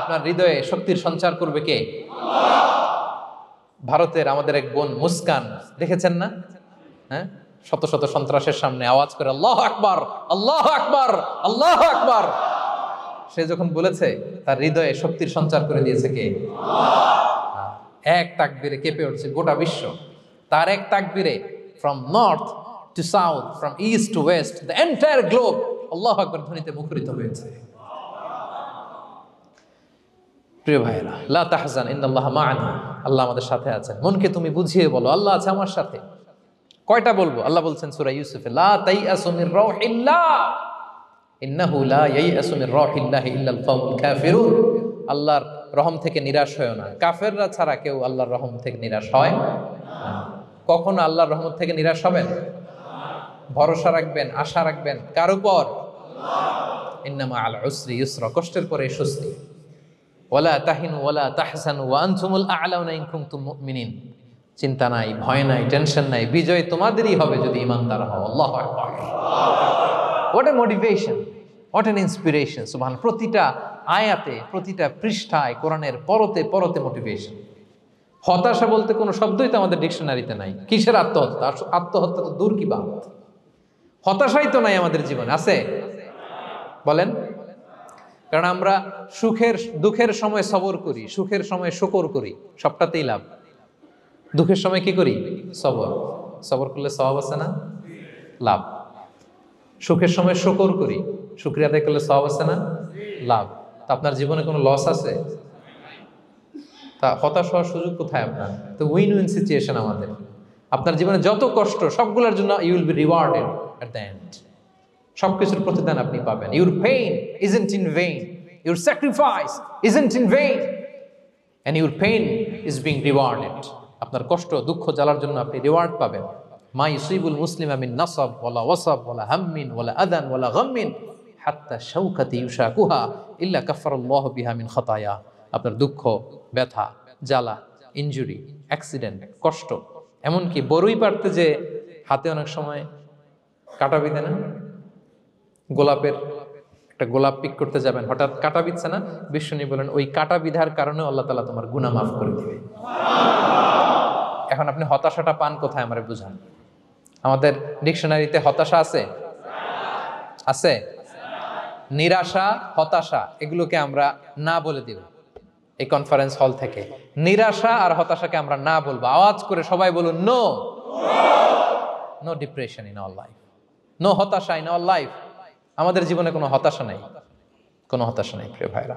আপনার হৃদয়ে শক্তির সঞ্চার করবে কে? ভারতের আমাদের এক বোন মুস্কান, দেখেছেন না? হ্যাঁ, শত শত সন্ত্রাসের সামনে আওয়াজ করে আল্লাহু আকবার, আল্লাহু আকবার, আল্লাহু আকবার। সে যখন বলেছে, তার হৃদয়ে শক্তির সঞ্চার করে দিয়েছে কে? এক তাকবীরে কেঁপে উঠছে গোটা বিশ্ব। তার এক তাকবীরে from north to south, from east to west, the entire globe আল্লাহু আকবার ধ্বনিতে মুখরিত হয়েছে। প্রিয় ভাইরা, লা তাহজান ইন্নাল্লাহা মা'ানা, আল্লাহ আমাদের সাথে আছেন। মনকে তুমি বুঝিয়ে বলো আল্লাহ আছে আমার সাথে। কয়টা বলবো? আল্লাহ বলছেন সূরা ইউসুফে, লা তাইয়াসু মির রাউহিল্লাহ, ইন্নাহু লা ইয়াইয়াসু মির রাহিল্লাহি ইল্লাল কওমুল কাফিরুন। আল্লাহর রহম থেকে নিরাশ হয় না, কাফেররা ছাড়া কেউ আল্লাহর রহম থেকে নিরাশ হয় না। কখনো আল্লাহর রহমত থেকে নিরাশ হবেন? ভরসা রাখবেন, আশা রাখবেন কার উপর? ইন্নামা আল উসরি ইউসরা, কষ্টের পরে স্বস্তি। ওয়ালা তাহিনু ওয়ালা তাহজানু ওয়া আনতুমুল আ'লাউনা ইন কুনতুম মুমিনিন। চিন্তা নাই, ভয় নাই, টেনশন নাই, বিজয় তোমাদেরই হবে যদি ঈমানদার হও। আল্লাহু আকবার। What a motivation, what an inspiration. সুবহানাল্লাহ। প্রতিটা আয়াতে, প্রতিটা পৃষ্ঠায়, কোরআনের পরতে পরতে মোটিভেশন। হতাশা বলতে কোনো শব্দই তো আমাদের ডিকশনারিতে নাই। কিসের আত্মহত্যা? আত্মহত্যা তো দূর কি বাত, হতাশাই তো নাই আমাদের জীবনে। আছে? বলেন। কারণ আমরা দুঃখের সময় সবর করি, সুখের সময় শুকর করি, সবটাতেই লাভ। দুঃখের সময় কি করি? সবর। সবর করলে সওয়াব আছে না? লাভ। সুখের সময় শুকর করি, শুকরিয়া আদায় করলে সওয়াব আছে না? লাভ। তা আপনার জীবনে কোনো লস আছে? তা হতাশ হওয়ার সুযোগ কোথায় আপনার? তো উইন উইন সিচুয়েশন আমাদের। আপনার জীবনে যত কষ্ট, সবগুলোর জন্য you will be rewarded at the end. সবকিছুর প্রতিদান আপনি পাবেন। Your pain isn't in vain, your sacrifice isn't in vain, and your pain is being rewarded. আপনার কষ্ট, দুঃখ জ্বালার জন্য আপনি রিওয়ার্ড পাবেন। মা ইউসিবুল মুসলিমা মিন নাসাব ওয়ালা ওয়াসাব ওয়ালা হাম্মিন ওয়ালা আদান ওয়ালা গাম্মিন হাত্তা শাওকাতি ইউশাকুহা ইল্লা কাফফারাল্লাহু বিহা মিন খাতায়া। আপনার দুঃখ, ব্যথা, জ্বালা, ইনজুরি, অ্যাক্সিডেন্ট, কষ্ট, এমনকি বড়ই পারতে যে হাতে অনেক সময় কাটা বিঁধে না, গোলাপের একটা গোলাপ পিক করতে যাবেন, হঠাৎ কাটা বিঁধছে না, বিশ্বনী বলেন ওই কাটা বিধার কারণে আল্লাহ তাআলা তোমার গুনাহ মাফ করে দিবে। এখন আপনি হতাশাটা পান কোথায় আমারে বুঝান। আমাদের ডিকশনারিতে হতাশা আছে? আছে? নিরাশা, হতাশা এগুলোকে আমরা না বলে দিব এই কনফারেন্স হল থেকে। নিরাশা আর হতাশাকে আমরা না বলবো। আওয়াজ করে সবাই বলুন, no. No depression in our life, no হতাশা ইন আওয়ার লাইফ। আমাদের জীবনে কোনো হতাশা নেই, কোনো হতাশা নেই প্রিয় ভাইরা।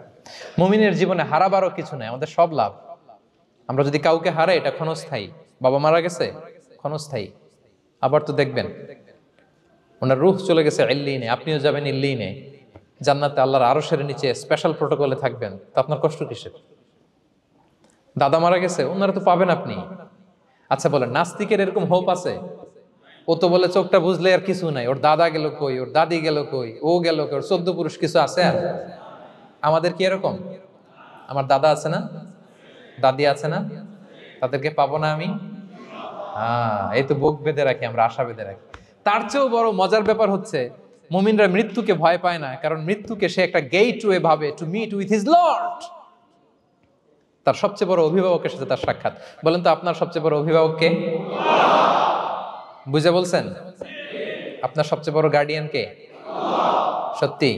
মুমিনের জীবনে হারাবারও কিছু নেই, আমাদের সব লাভ। আমরা যদি কাউকে হারাই এটা ক্ষণস্থায়ী। বাবা মারা গেছে, ক্ষণস্থায়ী। আবার তো দেখবেন ওনার রূহ চলে গেছে ইল্লিনে, আপনিও যাবেন ইল্লিনে, জান্নাতে আল্লাহর আরশের নিচে স্পেশাল প্রোটোকলে থাকবেন। তো আপনার কষ্ট কিসের? দাদা মারা গেছে, ওনারা তো পাবেন আপনি। আচ্ছা বলেন, নাস্তিকের এরকম হোপ আছে? ও তো বলে চোখটা বুঝলে আর কিছু নাই, ওর দাদা গেল কই, ওর দাদি গেল কই, ও গেল কই, ওর 14 পুরুষ কিছু আছে আর? আমাদের কি এরকম? আমার দাদা আছে না, দাদি আছে না, তাদেরকে পাবো না আমি? এই তো বুক বেঁধে রাখি আমরা, আশা বেঁধে রাখি। তার চেয়েও বড় মজার ব্যাপার হচ্ছে মুমিনরা মৃত্যুকে ভয় পায় না, কারণ মৃত্যুকে সে একটা গেটওয়ে ভাবে to meet with his lord. তার সবচেয়ে বড় অভিভাবকের সাথে তার সাক্ষাৎ। বলেন তো আপনার সবচেয়ে বড় অভিভাবক কে? বুঝে বলছেন? আপনার সবচেয়ে বড় গার্ডিয়ান কে? সত্যি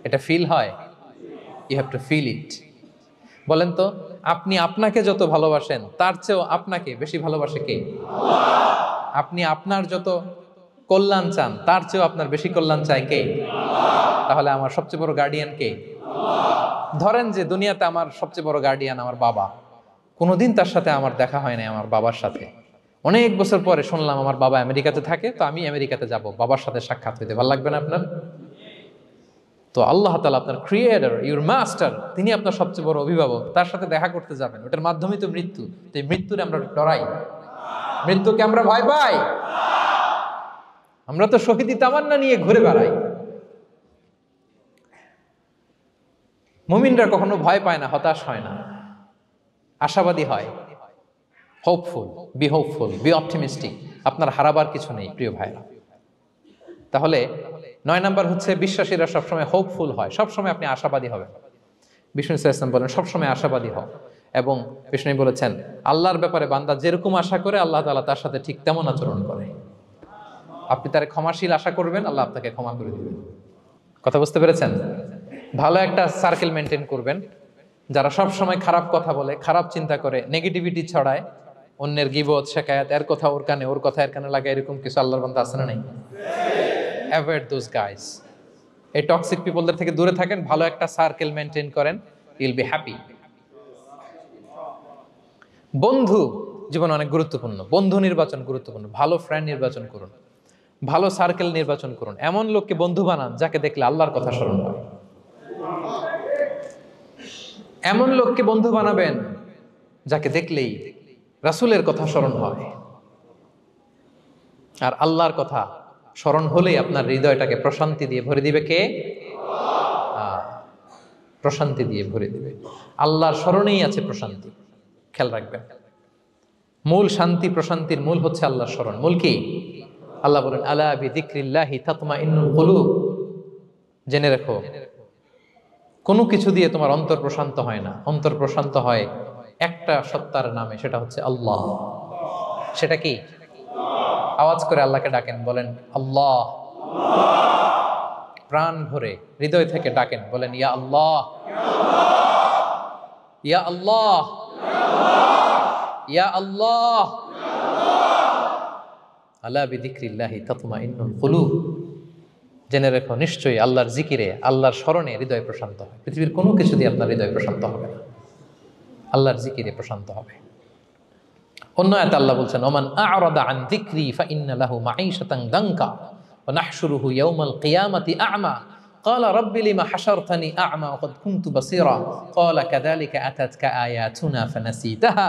এটা ফিল হয়? You have to feel it. বলেন তো, আপনি আপনাকে যত ভালোবাসেন তার চেয়েও আপনাকে বেশি ভালোবাসে কে? আপনি আপনার যত কল্যাণ চান তার চেয়েও আপনার বেশি কল্যাণ চায় কে? তাহলে আমার সবচেয়ে বড় গার্ডিয়ান কে? ধরেন যে দুনিয়াতে আমার সবচেয়ে বড় গার্ডিয়ান আমার বাবা, কোনোদিন তার সাথে আমার দেখা হয় নাই আমার বাবার সাথে। অনেক বছর পরে শুনলাম আমার বাবা আমেরিকাতে থাকে, তো আমি আমেরিকাতে যাব বাবার সাথে সাক্ষাৎ হইতে। ভালো লাগবে না আপনার? তো আল্লাহ তাআলা আপনার ক্রিয়েটর, ইউর মাস্টার, তিনি আপনার সবচেয়ে বড় অভিভাবক, তার সাথে দেখা করতে যাবেন, ওটার মাধ্যমেই তো মৃত্যু। তো এই মৃত্যুরে আমরা ডরাই, মৃত্যুকে আমরা ভয় পাই। আমরা তো শহীদি তামান্না নিয়ে ঘুরে বেড়াই। মুমিনরা কখনো ভয় পায় না, হতাশ হয় না, আশাবাদী হয়। Hopeful, B hopeful, B optimistic. আপনার হারাবার কিছু নেই প্রিয় ভাইরা। তাহলে 9 নাম্বার হচ্ছে বিশ্বাসীরা সবসময় হোপফুল হয়, সবসময় আপনি আশাবাদী হবেন। বিষ্ণু ইসলাম বলেন সবসময় আশাবাদী হও, এবং বিষ্ণু বলেছেন আল্লাহর ব্যাপারে বান্দা যেরকম আশা করে আল্লাহ তাআলা তার সাথে ঠিক তেমন আচরণ করে। আপনি তার ক্ষমাশীল আশা করবেন, আল্লাহ আপনাকে ক্ষমা করে দিবেন। কথা বুঝতে পেরেছেন? ভালো একটা সার্কেল মেনটেন করবেন, যারা সব সময় খারাপ কথা বলে, খারাপ চিন্তা করে, নেগেটিভিটি ছড়ায়, অন্যের গীবত শিকায়াত, এর কথা ওর কানে, ওর কথা এর কানে লাগে, এরকম কিছু আল্লাহর বান্দা আছে না নাই? Avoid those guys. এই টক্সিক পিপলদের থেকে দূরে থাকেন, ভালো একটা সার্কেল মেনটেন করেন, ইউল বি হ্যাপি। বন্ধু জীবন অনেক গুরুত্বপূর্ণ, বন্ধু নির্বাচন গুরুত্বপূর্ণ, ভালো ফ্রেন্ড নির্বাচন করুন। ভালো সার্কেল নির্বাচন করুন, এমন লোককে বন্ধু বানান যাকে দেখলে আল্লাহর কথা স্মরণ হয়। এমন লোককে বন্ধু বানাবেন যাকে দেখলেই রাসূলের কথা স্মরণ হয়। আর আল্লাহর কথা স্মরণ হলেই আপনার হৃদয়টাকে প্রশান্তি দিয়ে ভরে দিবে কে? প্রশান্তি দিয়ে ভরে দিবে। আল্লাহর স্মরণেই আছে প্রশান্তি, খেয়াল রাখবেন। মূল শান্তি প্রশান্তির মূল হচ্ছে আল্লাহর স্মরণ। মূল কি? আল্লাহ বলেন আলা বিযিকরিল্লাহি তাতমাইন্নুল কুলুব। জেনে রেখো, কোনো কিছু দিয়ে তোমার অন্তর প্রশান্ত হয় না। অন্তর প্রশান্ত হয় একটা সত্তার নামে, সেটা হচ্ছে আল্লাহ। সেটা কি? আওয়াজ করে আল্লাহকে ডাকেন, বলেন আল্লাহ। প্রাণ ভরে হৃদয় থেকে ডাকেন, বলেন ইয়া আল্লাহ, ইয়া আল্লাহ, ইয়া আল্লাহ। আলা বিযিকরিল্লাহি তাতমাইন্নুল কুলুব। জেনে রেখো, নিশ্চয়ই আল্লাহর জিকিরে, আল্লাহর স্মরণে হৃদয় প্রশান্ত হয়। পৃথিবীর কোনো কিছু দিয়ে আপনার হৃদয় প্রশান্ত হবে না, আল্লাহর জিকিরে প্রশান্ত হবে। অন্য আয়াতে আল্লাহ বলছেন ওমান আ'রাদা আন যিকরি ফাইন্না লাহু মাঈশাতান দানকা ওয়া নাহশুরুহু ইয়াওমাল কিয়ামাতি আ'মা ক্বালা রাব্বি লিমা হাশারতানি আ'মা ওয়া ক্বাদ কুনতু বাসীরা ক্বালা কাযালিকা আতাতকা আয়াতুনা ফানাসিতাহা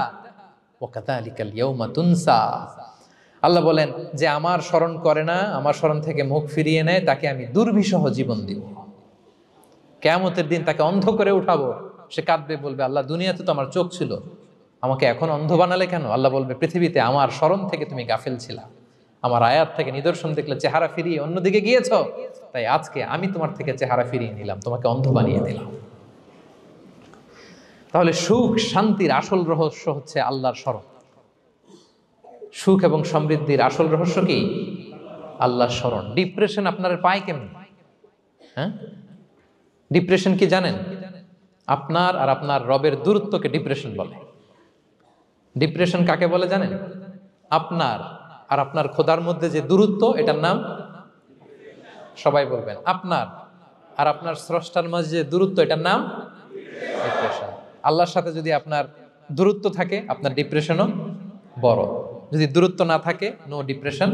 ওয়া কাযালিকাল ইয়াওমা তুনসা। আল্লাহ বলেন যে আমার স্মরণ করে না, আমার স্মরণ থেকে মুখ ফিরিয়ে নেয়, তাকে আমি দুর্বিষহ জীবন দিব। কিয়ামতের দিন তাকে অন্ধ করে উঠাবো। সে কাঁদবে, বলবে আল্লাহ দুনিয়াতে তো আমার চোখ ছিল, আমাকে এখন অন্ধ বানালে কেন? আল্লাহ বলবে পৃথিবীতে আমার স্মরণ থেকে তুমি গাফেল ছিলা, আমার আয়াত থেকে নিদর্শন দেখলে চেহারা ফিরিয়ে অন্যদিকে গিয়েছ, তাই আজকে আমি তোমার থেকে চেহারা ফিরিয়ে নিলাম, তোমাকে অন্ধ বানিয়ে দিলাম। তাহলে সুখ শান্তির আসল রহস্য হচ্ছে আল্লাহর স্মরণ। সুখ এবং সমৃদ্ধির আসল রহস্য কি? আল্লাহর স্মরণ। ডিপ্রেশন আপনার পায় কেমন? হ্যাঁ, ডিপ্রেশন কি জানেন? আপনার আর আপনার রবের দূরত্বকে ডিপ্রেশন বলে। ডিপ্রেশন কাকে বলে জানেন? আপনার আর আপনার খোদার মধ্যে যে দূরত্ব, এটার নাম, সবাই বলবেন, আপনার আর আপনার স্রষ্টার মাঝে যে দূরত্ব, এটার নাম ডিপ্রেশন। আল্লাহর সাথে যদি আপনার দূরত্ব থাকে, আপনার ডিপ্রেশনও বড়। যদি দূরত্ব না থাকে, নো ডিপ্রেশন,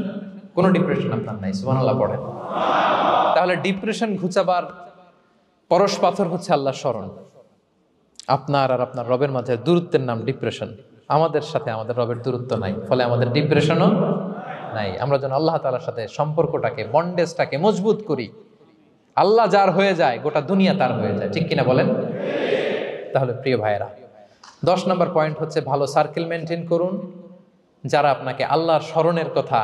কোনো ডিপ্রেশন আপনার নাই। সুবহানাল্লাহ পড়েন। তাহলে ডিপ্রেশন ঘুচাবার পরশ পাথর হচ্ছে আল্লাহর স্মরণ। আপনার আর আপনার রবের মাঝে দূরত্বের নাম ডিপ্রেশন। আমাদের সাথে আমাদের রবের দূরত্ব নাই, ফলে আমাদের ডিপ্রেশনও নাই। আমরা যেন আল্লাহ তাআলার সাথে সম্পর্কটাকে, বন্ডেজটাকে মজবুত করি। আল্লাহ যার হয়ে যায়, গোটা দুনিয়া তার হয়ে যায়। ঠিক কিনা বলেন? তাহলে প্রিয় ভাইয়েরা, 10 নম্বর পয়েন্ট হচ্ছে ভালো সার্কেল মেনটেন করুন, যারা আপনাকে আল্লাহর স্মরণের কথা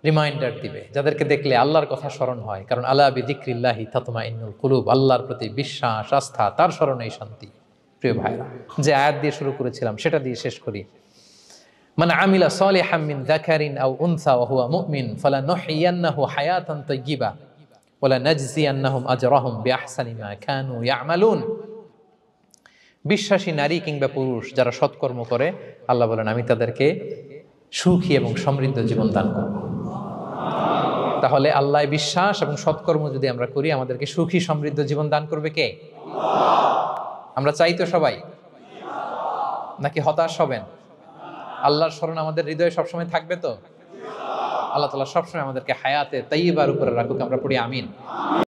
রিমাইন্ডার দিবে, যাদেরকে দেখলে আল্লাহর কথা স্মরণ হয়। কারণ আলা বিযিকরিল্লাহি তাতমাইন্নুল কুলুব, আল্লাহর প্রতি বিশ্বাস, আস্থা, তার স্মরণেই শান্তি। প্রিয় ভাইরা, যে আয়াত দিয়ে শুরু করেছিলাম সেটা দিয়ে শেষ করি। মান আমিলা সালিহাম মিন যাকারিন আও উনসা ওয়া হুয়া মুমিন ফালানুহইয়ান্নাহু হায়াতান তাইয়্যিবা ওয়া লানাজজিয়ান্নাহুম আজরাহুম বিআহসানি মা কানু ইয়ামালুন। বিশ্বাসী নারী কিংবা পুরুষ যারা সৎকর্ম করে, আল্লাহ বলেন আমি তাদেরকে সুখী এবং সমৃদ্ধ জীবন দান করব। তাহলে আল্লাহ বিশ্বাস এবং সৎকর্ম যদি আমরা করি, আমাদেরকে সুখী সমৃদ্ধ জীবন দান করবে কে? আমরা চাই তো সবাই, নাকি হতাশ হবেন? আল্লাহর স্মরণ আমাদের হৃদয়ে সবসময় থাকবে তো? আল্লাহ তাআলা সবসময় আমাদেরকে হায়াতে তাইয়্যিবার উপরে রাখুক। আমরা পড়ি আমিন।